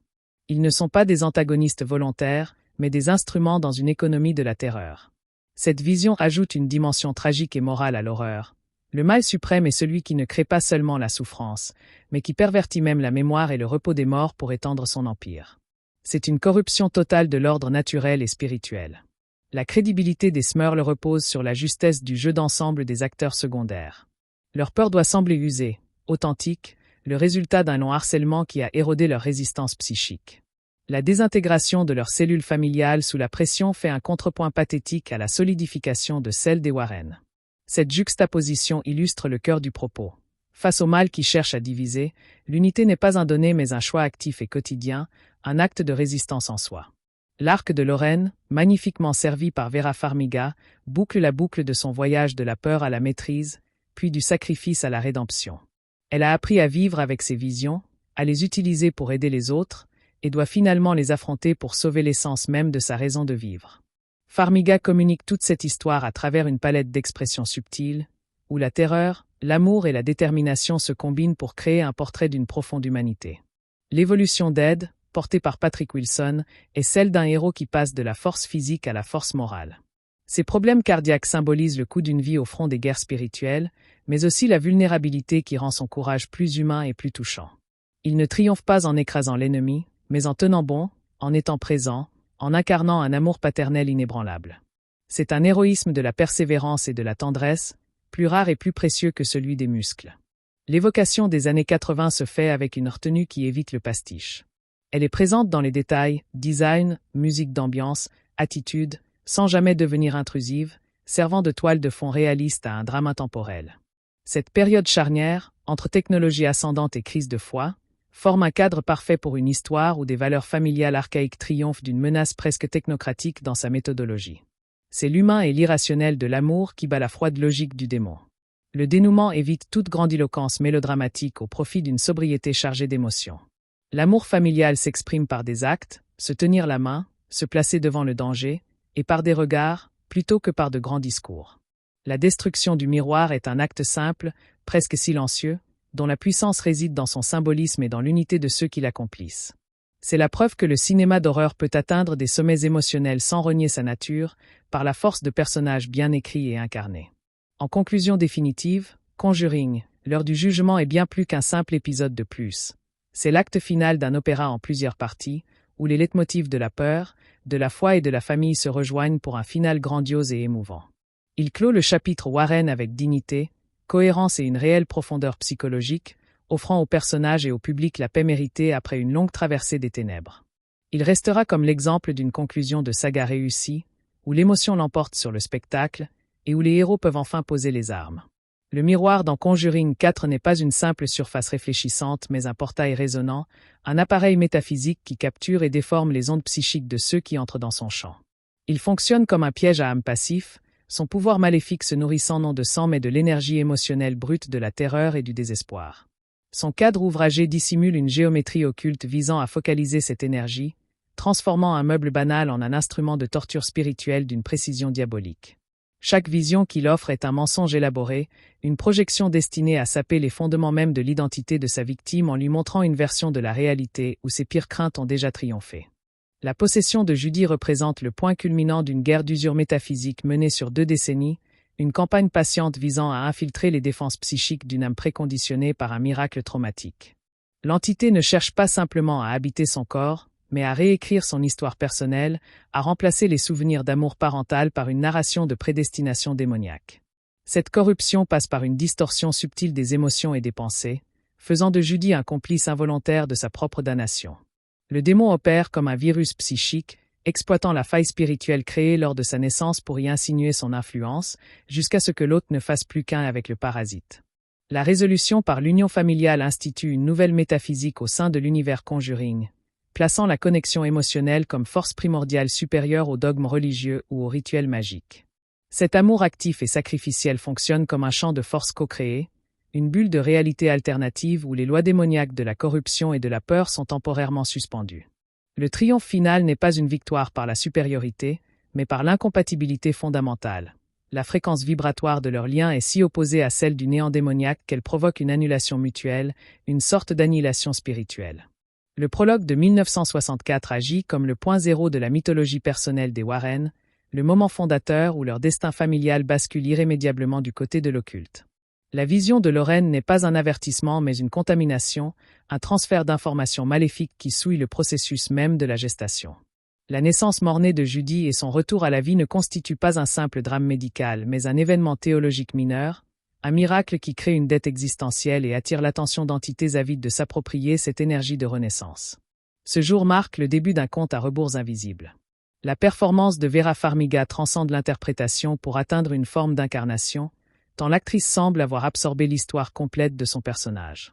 Ils ne sont pas des antagonistes volontaires, mais des instruments dans une économie de la terreur. Cette vision ajoute une dimension tragique et morale à l'horreur. Le mal suprême est celui qui ne crée pas seulement la souffrance, mais qui pervertit même la mémoire et le repos des morts pour étendre son empire. C'est une corruption totale de l'ordre naturel et spirituel. La crédibilité des Smurls repose sur la justesse du jeu d'ensemble des acteurs secondaires. Leur peur doit sembler usée, authentique, le résultat d'un long harcèlement qui a érodé leur résistance psychique. La désintégration de leurs cellules familiales sous la pression fait un contrepoint pathétique à la solidification de celle des Warren. Cette juxtaposition illustre le cœur du propos. Face au mal qui cherche à diviser, l'unité n'est pas un donné mais un choix actif et quotidien, un acte de résistance en soi. L'arc de Lorraine, magnifiquement servi par Vera Farmiga, boucle la boucle de son voyage de la peur à la maîtrise, puis du sacrifice à la rédemption. Elle a appris à vivre avec ses visions, à les utiliser pour aider les autres, et doit finalement les affronter pour sauver l'essence même de sa raison de vivre. Farmiga communique toute cette histoire à travers une palette d'expressions subtiles, où la terreur, l'amour et la détermination se combinent pour créer un portrait d'une profonde humanité. L'évolution d'Ed, portée par Patrick Wilson, est celle d'un héros qui passe de la force physique à la force morale. Ses problèmes cardiaques symbolisent le coût d'une vie au front des guerres spirituelles, mais aussi la vulnérabilité qui rend son courage plus humain et plus touchant. Il ne triomphe pas en écrasant l'ennemi, mais en tenant bon, en étant présent, en incarnant un amour paternel inébranlable. C'est un héroïsme de la persévérance et de la tendresse, plus rare et plus précieux que celui des muscles. L'évocation des années 80 se fait avec une retenue qui évite le pastiche. Elle est présente dans les détails, design, musique d'ambiance, attitude, sans jamais devenir intrusive, servant de toile de fond réaliste à un drame intemporel. Cette période charnière, entre technologie ascendante et crise de foi, forme un cadre parfait pour une histoire où des valeurs familiales archaïques triomphent d'une menace presque technocratique dans sa méthodologie. C'est l'humain et l'irrationnel de l'amour qui bat la froide logique du démon. Le dénouement évite toute grandiloquence mélodramatique au profit d'une sobriété chargée d'émotions. L'amour familial s'exprime par des actes, se tenir la main, se placer devant le danger, et par des regards, plutôt que par de grands discours. La destruction du miroir est un acte simple, presque silencieux, dont la puissance réside dans son symbolisme et dans l'unité de ceux qui l'accomplissent. C'est la preuve que le cinéma d'horreur peut atteindre des sommets émotionnels sans renier sa nature, par la force de personnages bien écrits et incarnés. En conclusion définitive, Conjuring, l'heure du jugement est bien plus qu'un simple épisode de plus. C'est l'acte final d'un opéra en plusieurs parties, où les leitmotifs de la peur, de la foi et de la famille se rejoignent pour un final grandiose et émouvant. Il clôt le chapitre Warren avec dignité, cohérence et une réelle profondeur psychologique, offrant aux personnages et au public la paix méritée après une longue traversée des ténèbres. Il restera comme l'exemple d'une conclusion de saga réussie, où l'émotion l'emporte sur le spectacle, et où les héros peuvent enfin poser les armes. Le miroir dans Conjuring 4 n'est pas une simple surface réfléchissante, mais un portail résonnant, un appareil métaphysique qui capture et déforme les ondes psychiques de ceux qui entrent dans son champ. Il fonctionne comme un piège à âme passif, son pouvoir maléfique se nourrissant non de sang mais de l'énergie émotionnelle brute de la terreur et du désespoir. Son cadre ouvragé dissimule une géométrie occulte visant à focaliser cette énergie, transformant un meuble banal en un instrument de torture spirituelle d'une précision diabolique. Chaque vision qu'il offre est un mensonge élaboré, une projection destinée à saper les fondements mêmes de l'identité de sa victime en lui montrant une version de la réalité où ses pires craintes ont déjà triomphé. La possession de Judy représente le point culminant d'une guerre d'usure métaphysique menée sur 2 décennies, une campagne patiente visant à infiltrer les défenses psychiques d'une âme préconditionnée par un miracle traumatique. L'entité ne cherche pas simplement à habiter son corps, mais à réécrire son histoire personnelle, à remplacer les souvenirs d'amour parental par une narration de prédestination démoniaque. Cette corruption passe par une distorsion subtile des émotions et des pensées, faisant de Judy un complice involontaire de sa propre damnation. Le démon opère comme un virus psychique, exploitant la faille spirituelle créée lors de sa naissance pour y insinuer son influence, jusqu'à ce que l'hôte ne fasse plus qu'un avec le parasite. La résolution par l'union familiale institue une nouvelle métaphysique au sein de l'univers Conjuring, plaçant la connexion émotionnelle comme force primordiale supérieure aux dogmes religieux ou aux rituels magiques. Cet amour actif et sacrificiel fonctionne comme un champ de force co-créé, une bulle de réalité alternative où les lois démoniaques de la corruption et de la peur sont temporairement suspendues. Le triomphe final n'est pas une victoire par la supériorité, mais par l'incompatibilité fondamentale. La fréquence vibratoire de leur lien est si opposée à celle du néant démoniaque qu'elle provoque une annulation mutuelle, une sorte d'annihilation spirituelle. Le prologue de 1964 agit comme le point zéro de la mythologie personnelle des Warren, le moment fondateur où leur destin familial bascule irrémédiablement du côté de l'occulte. La vision de Lorraine n'est pas un avertissement mais une contamination, un transfert d'informations maléfiques qui souille le processus même de la gestation. La naissance mort-née de Judy et son retour à la vie ne constituent pas un simple drame médical mais un événement théologique mineur, un miracle qui crée une dette existentielle et attire l'attention d'entités avides de s'approprier cette énergie de renaissance. Ce jour marque le début d'un compte à rebours invisible. La performance de Vera Farmiga transcende l'interprétation pour atteindre une forme d'incarnation, tant l'actrice semble avoir absorbé l'histoire complète de son personnage.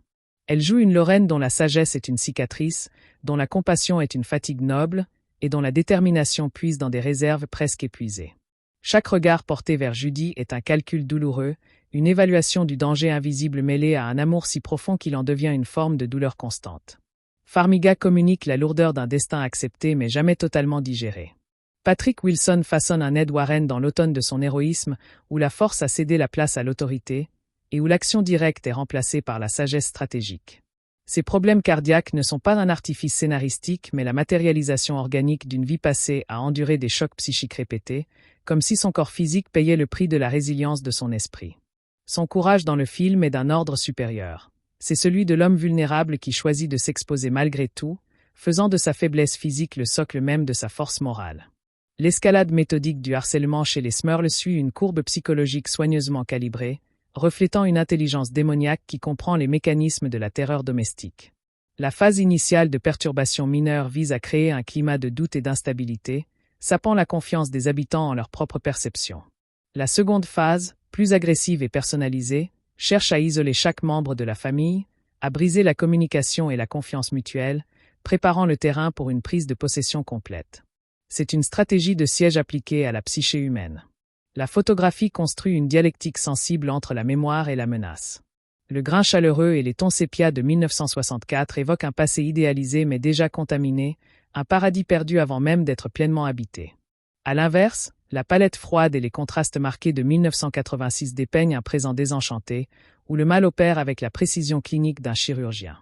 Elle joue une Lorraine dont la sagesse est une cicatrice, dont la compassion est une fatigue noble, et dont la détermination puise dans des réserves presque épuisées. Chaque regard porté vers Judy est un calcul douloureux, une évaluation du danger invisible mêlée à un amour si profond qu'il en devient une forme de douleur constante. Farmiga communique la lourdeur d'un destin accepté mais jamais totalement digéré. Patrick Wilson façonne un Ed Warren dans l'automne de son héroïsme, où la force a cédé la place à l'autorité, et où l'action directe est remplacée par la sagesse stratégique. Ses problèmes cardiaques ne sont pas un artifice scénaristique mais la matérialisation organique d'une vie passée à endurer des chocs psychiques répétés, comme si son corps physique payait le prix de la résilience de son esprit. Son courage dans le film est d'un ordre supérieur. C'est celui de l'homme vulnérable qui choisit de s'exposer malgré tout, faisant de sa faiblesse physique le socle même de sa force morale. L'escalade méthodique du harcèlement chez les Smurls suit une courbe psychologique soigneusement calibrée, reflétant une intelligence démoniaque qui comprend les mécanismes de la terreur domestique. La phase initiale de perturbation mineure vise à créer un climat de doute et d'instabilité, sapant la confiance des habitants en leur propre perception. La seconde phase, plus agressive et personnalisée, cherche à isoler chaque membre de la famille, à briser la communication et la confiance mutuelle, préparant le terrain pour une prise de possession complète. C'est une stratégie de siège appliquée à la psyché humaine. La photographie construit une dialectique sensible entre la mémoire et la menace. Le grain chaleureux et les tons sépia de 1964 évoquent un passé idéalisé mais déjà contaminé, un paradis perdu avant même d'être pleinement habité. À l'inverse, la palette froide et les contrastes marqués de 1986 dépeignent un présent désenchanté, où le mal opère avec la précision clinique d'un chirurgien.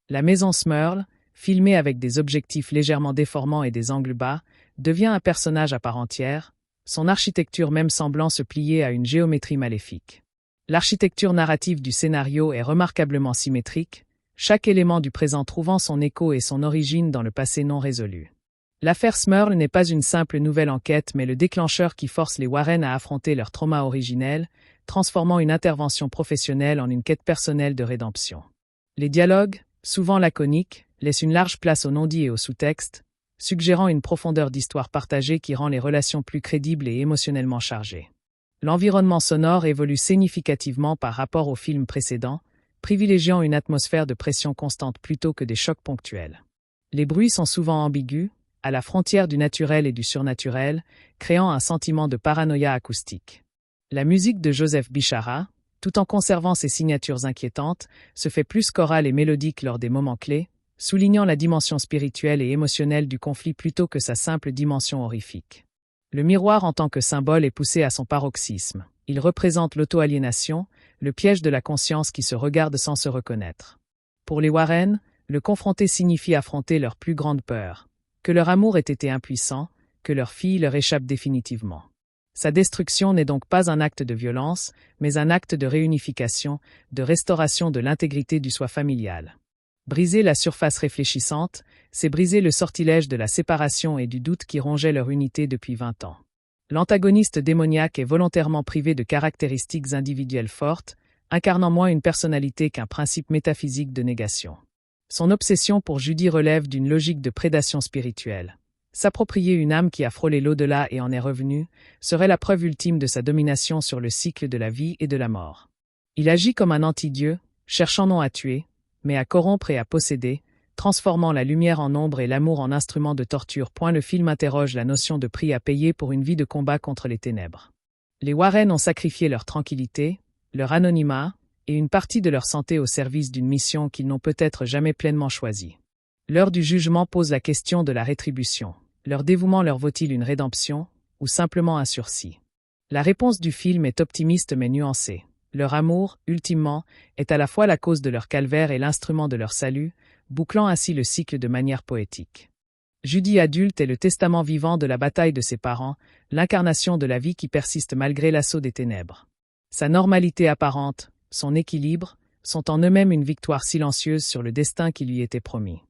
La maison Smurl, filmée avec des objectifs légèrement déformants et des angles bas, devient un personnage à part entière, son architecture même semblant se plier à une géométrie maléfique. L'architecture narrative du scénario est remarquablement symétrique, chaque élément du présent trouvant son écho et son origine dans le passé non résolu. L'affaire Smurl n'est pas une simple nouvelle enquête mais le déclencheur qui force les Warren à affronter leur trauma originel, transformant une intervention professionnelle en une quête personnelle de rédemption. Les dialogues, souvent laconiques, laissent une large place aux non-dits et aux sous-textes, suggérant une profondeur d'histoire partagée qui rend les relations plus crédibles et émotionnellement chargées. L'environnement sonore évolue significativement par rapport au film précédent, privilégiant une atmosphère de pression constante plutôt que des chocs ponctuels. Les bruits sont souvent ambigus, à la frontière du naturel et du surnaturel, créant un sentiment de paranoïa acoustique. La musique de Joseph Bichara, tout en conservant ses signatures inquiétantes, se fait plus chorale et mélodique lors des moments clés, soulignant la dimension spirituelle et émotionnelle du conflit plutôt que sa simple dimension horrifique. Le miroir en tant que symbole est poussé à son paroxysme. Il représente l'auto-aliénation, le piège de la conscience qui se regarde sans se reconnaître. Pour les Warren, le confronter signifie affronter leur plus grande peur, que leur amour ait été impuissant, que leur fille leur échappe définitivement. Sa destruction n'est donc pas un acte de violence, mais un acte de réunification, de restauration de l'intégrité du soi familial. Briser la surface réfléchissante, c'est briser le sortilège de la séparation et du doute qui rongeait leur unité depuis 20 ans. L'antagoniste démoniaque est volontairement privé de caractéristiques individuelles fortes, incarnant moins une personnalité qu'un principe métaphysique de négation. Son obsession pour Judy relève d'une logique de prédation spirituelle. S'approprier une âme qui a frôlé l'au-delà et en est revenue, serait la preuve ultime de sa domination sur le cycle de la vie et de la mort. Il agit comme un anti-dieu, cherchant non à tuer, mais à corrompre et à posséder, transformant la lumière en ombre et l'amour en instrument de torture. Le film interroge la notion de prix à payer pour une vie de combat contre les ténèbres. Les Warren ont sacrifié leur tranquillité, leur anonymat, et une partie de leur santé au service d'une mission qu'ils n'ont peut-être jamais pleinement choisie. L'heure du jugement pose la question de la rétribution. Leur dévouement leur vaut-il une rédemption, ou simplement un sursis? La réponse du film est optimiste mais nuancée. Leur amour, ultimement, est à la fois la cause de leur calvaire et l'instrument de leur salut, bouclant ainsi le cycle de manière poétique. Judy adulte est le testament vivant de la bataille de ses parents, l'incarnation de la vie qui persiste malgré l'assaut des ténèbres. Sa normalité apparente, son équilibre, sont en eux-mêmes une victoire silencieuse sur le destin qui lui était promis.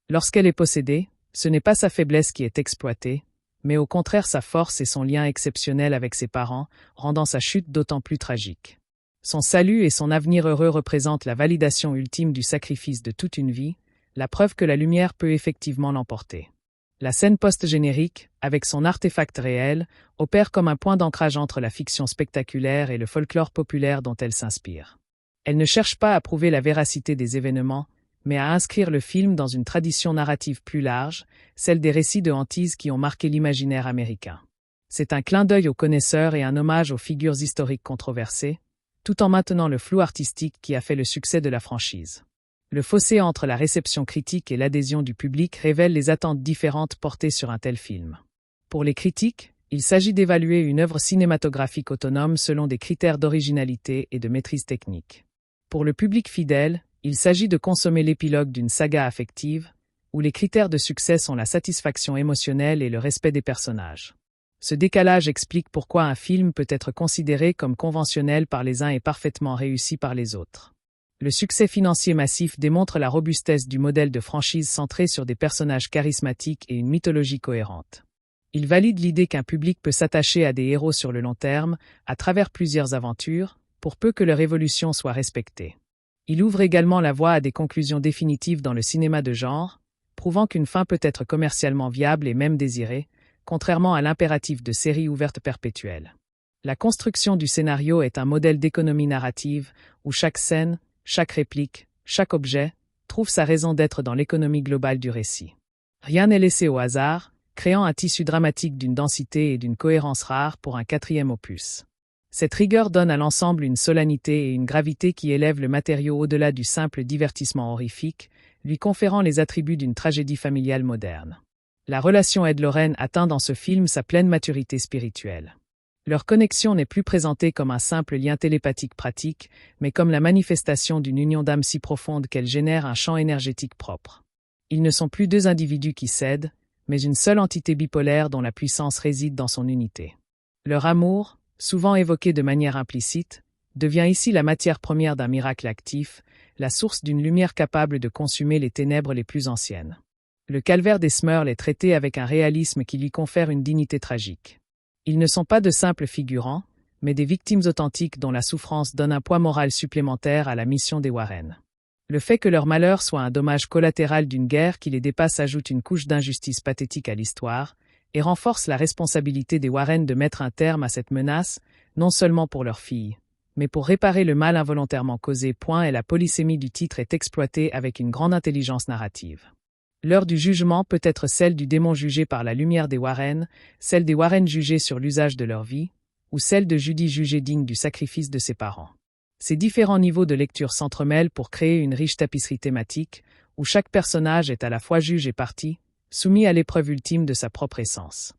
Lorsqu'elle est possédée, ce n'est pas sa faiblesse qui est exploitée, mais au contraire sa force et son lien exceptionnel avec ses parents, rendant sa chute d'autant plus tragique. Son salut et son avenir heureux représentent la validation ultime du sacrifice de toute une vie, la preuve que la lumière peut effectivement l'emporter. La scène post-générique, avec son artefact réel, opère comme un point d'ancrage entre la fiction spectaculaire et le folklore populaire dont elle s'inspire. Elle ne cherche pas à prouver la véracité des événements, mais à inscrire le film dans une tradition narrative plus large, celle des récits de hantise qui ont marqué l'imaginaire américain. C'est un clin d'œil aux connaisseurs et un hommage aux figures historiques controversées, tout en maintenant le flou artistique qui a fait le succès de la franchise. Le fossé entre la réception critique et l'adhésion du public révèle les attentes différentes portées sur un tel film. Pour les critiques, il s'agit d'évaluer une œuvre cinématographique autonome selon des critères d'originalité et de maîtrise technique. Pour le public fidèle, il s'agit de consommer l'épilogue d'une saga affective, où les critères de succès sont la satisfaction émotionnelle et le respect des personnages. Ce décalage explique pourquoi un film peut être considéré comme conventionnel par les uns et parfaitement réussi par les autres. Le succès financier massif démontre la robustesse du modèle de franchise centré sur des personnages charismatiques et une mythologie cohérente. Il valide l'idée qu'un public peut s'attacher à des héros sur le long terme, à travers plusieurs aventures, pour peu que leur évolution soit respectée. Il ouvre également la voie à des conclusions définitives dans le cinéma de genre, prouvant qu'une fin peut être commercialement viable et même désirée, contrairement à l'impératif de séries ouvertes perpétuelles. La construction du scénario est un modèle d'économie narrative, où chaque scène, chaque réplique, chaque objet, trouve sa raison d'être dans l'économie globale du récit. Rien n'est laissé au hasard, créant un tissu dramatique d'une densité et d'une cohérence rares pour un 4e opus. Cette rigueur donne à l'ensemble une solennité et une gravité qui élèvent le matériau au-delà du simple divertissement horrifique, lui conférant les attributs d'une tragédie familiale moderne. La relation Ed-Lorraine atteint dans ce film sa pleine maturité spirituelle. Leur connexion n'est plus présentée comme un simple lien télépathique pratique, mais comme la manifestation d'une union d'âme si profonde qu'elle génère un champ énergétique propre. Ils ne sont plus deux individus qui cèdent, mais une seule entité bipolaire dont la puissance réside dans son unité. Leur amour, souvent évoqué de manière implicite, devient ici la matière première d'un miracle actif, la source d'une lumière capable de consumer les ténèbres les plus anciennes. Le calvaire des Smurls est traité avec un réalisme qui lui confère une dignité tragique. Ils ne sont pas de simples figurants, mais des victimes authentiques dont la souffrance donne un poids moral supplémentaire à la mission des Warren. Le fait que leur malheur soit un dommage collatéral d'une guerre qui les dépasse ajoute une couche d'injustice pathétique à l'histoire, et renforce la responsabilité des Warren de mettre un terme à cette menace, non seulement pour leur fille, mais pour réparer le mal involontairement causé. Et la polysémie du titre est exploitée avec une grande intelligence narrative. L'heure du jugement peut être celle du démon jugé par la lumière des Warren, celle des Warren jugés sur l'usage de leur vie, ou celle de Judy jugée digne du sacrifice de ses parents. Ces différents niveaux de lecture s'entremêlent pour créer une riche tapisserie thématique, où chaque personnage est à la fois juge et partie, soumis à l'épreuve ultime de sa propre essence.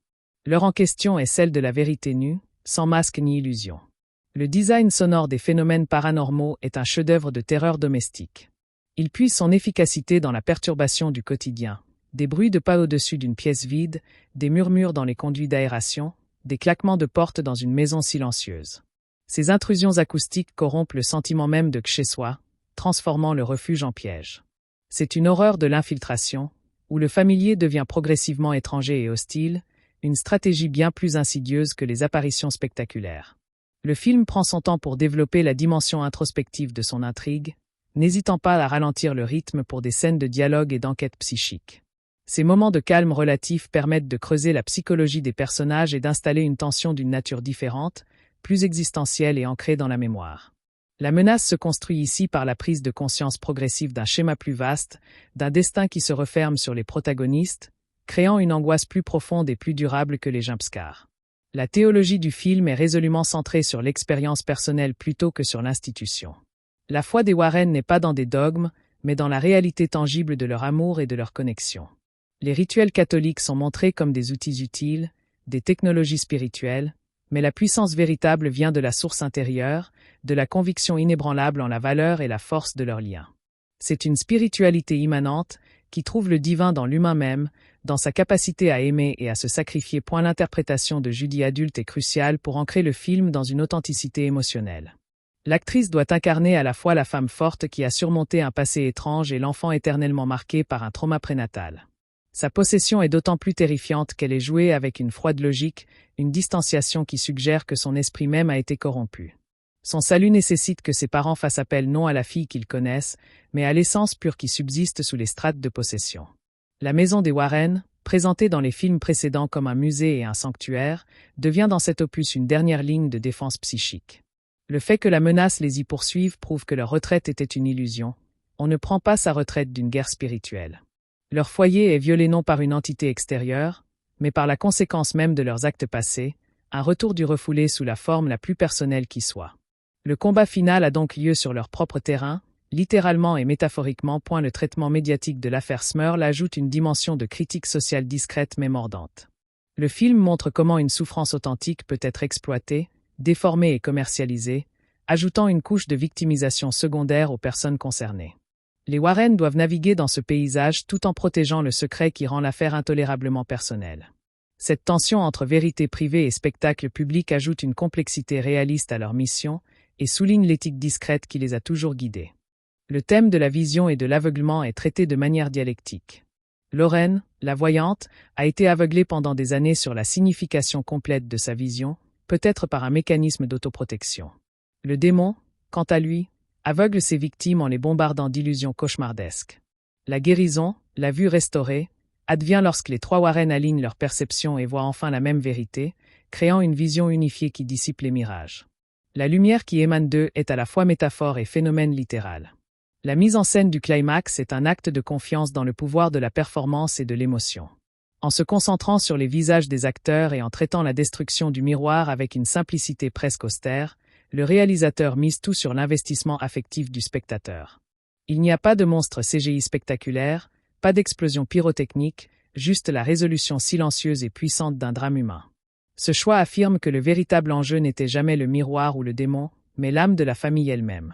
L'heure en question est celle de la vérité nue, sans masque ni illusion. Le design sonore des phénomènes paranormaux est un chef-d'œuvre de terreur domestique. Il puise son efficacité dans la perturbation du quotidien, des bruits de pas au-dessus d'une pièce vide, des murmures dans les conduits d'aération, des claquements de portes dans une maison silencieuse. Ces intrusions acoustiques corrompent le sentiment même de chez soi, transformant le refuge en piège. C'est une horreur de l'infiltration, où le familier devient progressivement étranger et hostile, une stratégie bien plus insidieuse que les apparitions spectaculaires. Le film prend son temps pour développer la dimension introspective de son intrigue, n'hésitant pas à ralentir le rythme pour des scènes de dialogue et d'enquête psychique. Ces moments de calme relatif permettent de creuser la psychologie des personnages et d'installer une tension d'une nature différente, plus existentielle et ancrée dans la mémoire. La menace se construit ici par la prise de conscience progressive d'un schéma plus vaste, d'un destin qui se referme sur les protagonistes, créant une angoisse plus profonde et plus durable que les jumpscares. La théologie du film est résolument centrée sur l'expérience personnelle plutôt que sur l'institution. La foi des Warren n'est pas dans des dogmes, mais dans la réalité tangible de leur amour et de leur connexion. Les rituels catholiques sont montrés comme des outils utiles, des technologies spirituelles, mais la puissance véritable vient de la source intérieure, de la conviction inébranlable en la valeur et la force de leurs liens. C'est une spiritualité immanente, qui trouve le divin dans l'humain même, dans sa capacité à aimer et à se sacrifier. L'interprétation de Judy adulte est cruciale pour ancrer le film dans une authenticité émotionnelle. L'actrice doit incarner à la fois la femme forte qui a surmonté un passé étrange et l'enfant éternellement marqué par un trauma prénatal. Sa possession est d'autant plus terrifiante qu'elle est jouée avec une froide logique, une distanciation qui suggère que son esprit même a été corrompu. Son salut nécessite que ses parents fassent appel non à la fille qu'ils connaissent, mais à l'essence pure qui subsiste sous les strates de possession. La maison des Warren, présentée dans les films précédents comme un musée et un sanctuaire, devient dans cet opus une dernière ligne de défense psychique. Le fait que la menace les y poursuive prouve que leur retraite était une illusion. On ne prend pas sa retraite d'une guerre spirituelle. Leur foyer est violé non par une entité extérieure, mais par la conséquence même de leurs actes passés, un retour du refoulé sous la forme la plus personnelle qui soit. Le combat final a donc lieu sur leur propre terrain, littéralement et métaphoriquement. Le traitement médiatique de l'affaire Smurl ajoute une dimension de critique sociale discrète mais mordante. Le film montre comment une souffrance authentique peut être exploitée, déformée et commercialisée, ajoutant une couche de victimisation secondaire aux personnes concernées. Les Warren doivent naviguer dans ce paysage tout en protégeant le secret qui rend l'affaire intolérablement personnelle. Cette tension entre vérité privée et spectacle public ajoute une complexité réaliste à leur mission et souligne l'éthique discrète qui les a toujours guidés. Le thème de la vision et de l'aveuglement est traité de manière dialectique. Lauren, la voyante, a été aveuglée pendant des années sur la signification complète de sa vision, peut-être par un mécanisme d'autoprotection. Le démon, quant à lui, aveugle ses victimes en les bombardant d'illusions cauchemardesques. La guérison, la vue restaurée, advient lorsque les trois Warren alignent leur perception et voient enfin la même vérité, créant une vision unifiée qui dissipe les mirages. La lumière qui émane d'eux est à la fois métaphore et phénomène littéral. La mise en scène du climax est un acte de confiance dans le pouvoir de la performance et de l'émotion. En se concentrant sur les visages des acteurs et en traitant la destruction du miroir avec une simplicité presque austère, le réalisateur mise tout sur l'investissement affectif du spectateur. Il n'y a pas de monstre CGI spectaculaire, pas d'explosion pyrotechnique, juste la résolution silencieuse et puissante d'un drame humain. Ce choix affirme que le véritable enjeu n'était jamais le miroir ou le démon, mais l'âme de la famille elle-même.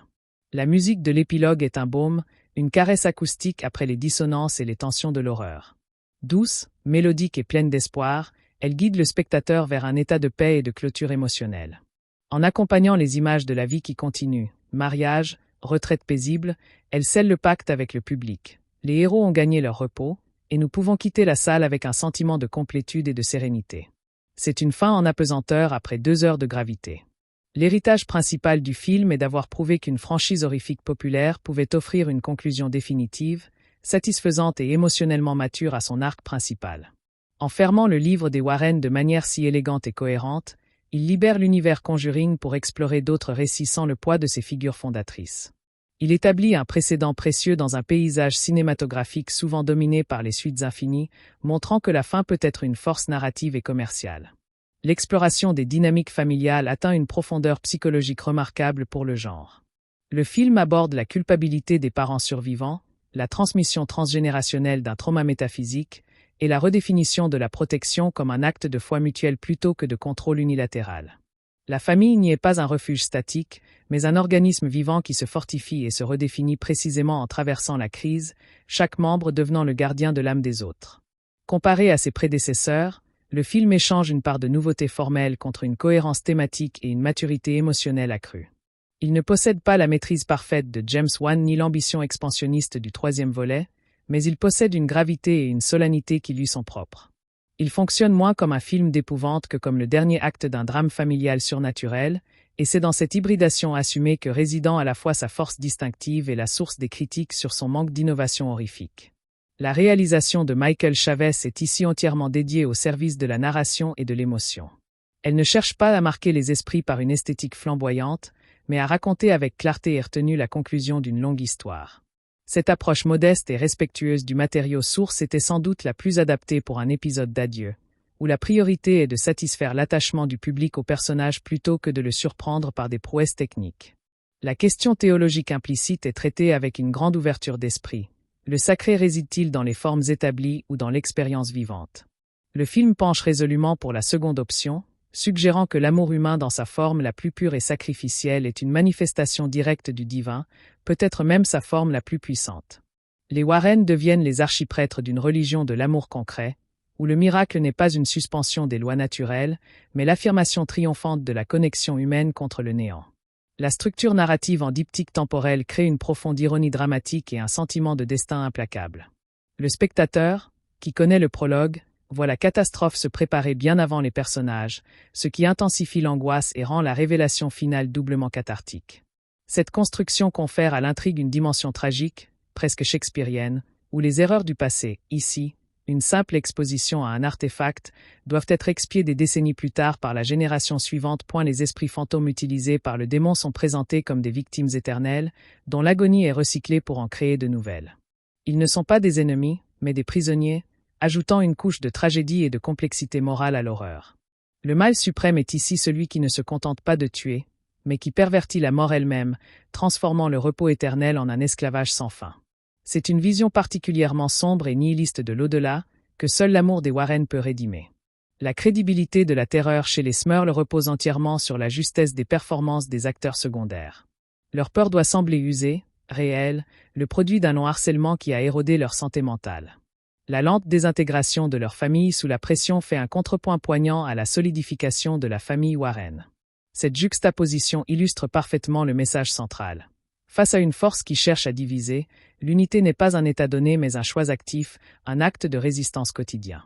La musique de l'épilogue est un baume, une caresse acoustique après les dissonances et les tensions de l'horreur. Douce, mélodique et pleine d'espoir, elle guide le spectateur vers un état de paix et de clôture émotionnelle. En accompagnant les images de la vie qui continue, mariage, retraite paisible, elle scelle le pacte avec le public. Les héros ont gagné leur repos, et nous pouvons quitter la salle avec un sentiment de complétude et de sérénité. C'est une fin en apesanteur après 2 heures de gravité. L'héritage principal du film est d'avoir prouvé qu'une franchise horrifique populaire pouvait offrir une conclusion définitive, satisfaisante et émotionnellement mature à son arc principal. En fermant le livre des Warren de manière si élégante et cohérente, il libère l'univers Conjuring pour explorer d'autres récits sans le poids de ses figures fondatrices. Il établit un précédent précieux dans un paysage cinématographique souvent dominé par les suites infinies, montrant que la fin peut être une force narrative et commerciale. L'exploration des dynamiques familiales atteint une profondeur psychologique remarquable pour le genre. Le film aborde la culpabilité des parents survivants, la transmission transgénérationnelle d'un trauma métaphysique et la redéfinition de la protection comme un acte de foi mutuelle plutôt que de contrôle unilatéral. La famille n'y est pas un refuge statique, mais un organisme vivant qui se fortifie et se redéfinit précisément en traversant la crise, chaque membre devenant le gardien de l'âme des autres. Comparé à ses prédécesseurs, le film échange une part de nouveauté formelle contre une cohérence thématique et une maturité émotionnelle accrue. Il ne possède pas la maîtrise parfaite de James Wan ni l'ambition expansionniste du 3e volet, mais il possède une gravité et une solennité qui lui sont propres. Il fonctionne moins comme un film d'épouvante que comme le dernier acte d'un drame familial surnaturel, et c'est dans cette hybridation assumée que réside à la fois sa force distinctive et la source des critiques sur son manque d'innovation horrifique. La réalisation de Michael Chavez est ici entièrement dédiée au service de la narration et de l'émotion. Elle ne cherche pas à marquer les esprits par une esthétique flamboyante, mais à raconter avec clarté et retenue la conclusion d'une longue histoire. Cette approche modeste et respectueuse du matériau source était sans doute la plus adaptée pour un épisode d'adieu, où la priorité est de satisfaire l'attachement du public au personnage plutôt que de le surprendre par des prouesses techniques. La question théologique implicite est traitée avec une grande ouverture d'esprit. Le sacré réside-t-il dans les formes établies ou dans l'expérience vivante? Le film penche résolument pour la seconde option, suggérant que l'amour humain dans sa forme la plus pure et sacrificielle est une manifestation directe du divin, peut-être même sa forme la plus puissante. Les Warren deviennent les archiprêtres d'une religion de l'amour concret, où le miracle n'est pas une suspension des lois naturelles, mais l'affirmation triomphante de la connexion humaine contre le néant. La structure narrative en diptyque temporel crée une profonde ironie dramatique et un sentiment de destin implacable. Le spectateur, qui connaît le prologue, voit la catastrophe se préparer bien avant les personnages, ce qui intensifie l'angoisse et rend la révélation finale doublement cathartique. Cette construction confère à l'intrigue une dimension tragique, presque shakespearienne, où les erreurs du passé, ici, une simple exposition à un artefact, doivent être expiés des décennies plus tard par la génération suivante. Les esprits fantômes utilisés par le démon sont présentés comme des victimes éternelles, dont l'agonie est recyclée pour en créer de nouvelles. Ils ne sont pas des ennemis, mais des prisonniers, ajoutant une couche de tragédie et de complexité morale à l'horreur. Le mal suprême est ici celui qui ne se contente pas de tuer, mais qui pervertit la mort elle-même, transformant le repos éternel en un esclavage sans fin. C'est une vision particulièrement sombre et nihiliste de l'au-delà, que seul l'amour des Warren peut rédimer. La crédibilité de la terreur chez les Smurls repose entièrement sur la justesse des performances des acteurs secondaires. Leur peur doit sembler usée, réelle, le produit d'un long harcèlement qui a érodé leur santé mentale. La lente désintégration de leur famille sous la pression fait un contrepoint poignant à la solidification de la famille Warren. Cette juxtaposition illustre parfaitement le message central. Face à une force qui cherche à diviser, l'unité n'est pas un état donné mais un choix actif, un acte de résistance quotidien.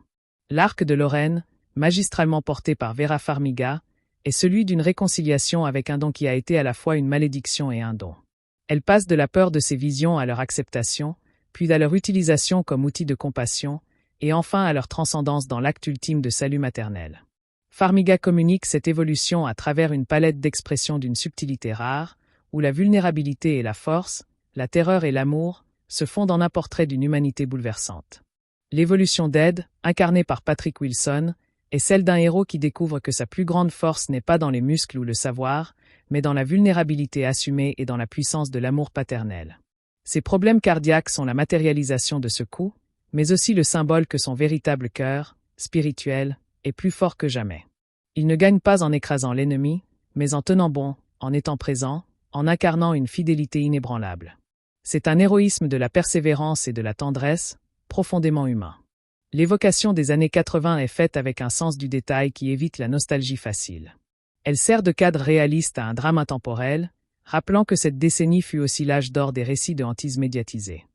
L'arc de Lorraine, magistralement porté par Vera Farmiga, est celui d'une réconciliation avec un don qui a été à la fois une malédiction et un don. Elle passe de la peur de ces visions à leur acceptation, puis à leur utilisation comme outil de compassion, et enfin à leur transcendance dans l'acte ultime de salut maternel. Farmiga communique cette évolution à travers une palette d'expressions d'une subtilité rare, où la vulnérabilité et la force, la terreur et l'amour, se fondent en un portrait d'une humanité bouleversante. L'évolution d'Ed, incarnée par Patrick Wilson, est celle d'un héros qui découvre que sa plus grande force n'est pas dans les muscles ou le savoir, mais dans la vulnérabilité assumée et dans la puissance de l'amour paternel. Ses problèmes cardiaques sont la matérialisation de ce coup, mais aussi le symbole que son véritable cœur, spirituel, est plus fort que jamais. Il ne gagne pas en écrasant l'ennemi, mais en tenant bon, en étant présent, en incarnant une fidélité inébranlable. C'est un héroïsme de la persévérance et de la tendresse, profondément humain. L'évocation des années 80 est faite avec un sens du détail qui évite la nostalgie facile. Elle sert de cadre réaliste à un drame intemporel, rappelant que cette décennie fut aussi l'âge d'or des récits de hantise médiatisés.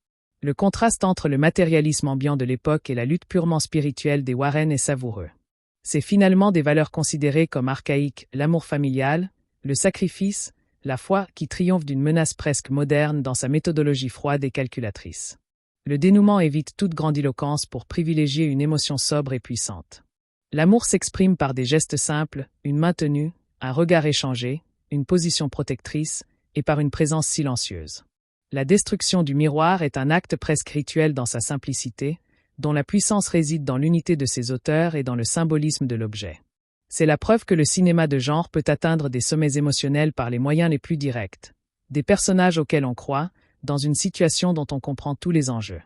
Le contraste entre le matérialisme ambiant de l'époque et la lutte purement spirituelle des Warren est savoureux. C'est finalement des valeurs considérées comme archaïques, l'amour familial, le sacrifice, la foi qui triomphe d'une menace presque moderne dans sa méthodologie froide et calculatrice. Le dénouement évite toute grandiloquence pour privilégier une émotion sobre et puissante. L'amour s'exprime par des gestes simples, une main tenue, un regard échangé, une position protectrice, et par une présence silencieuse. La destruction du miroir est un acte presque rituel dans sa simplicité, dont la puissance réside dans l'unité de ses auteurs et dans le symbolisme de l'objet. C'est la preuve que le cinéma de genre peut atteindre des sommets émotionnels par les moyens les plus directs, des personnages auxquels on croit, dans une situation dont on comprend tous les enjeux.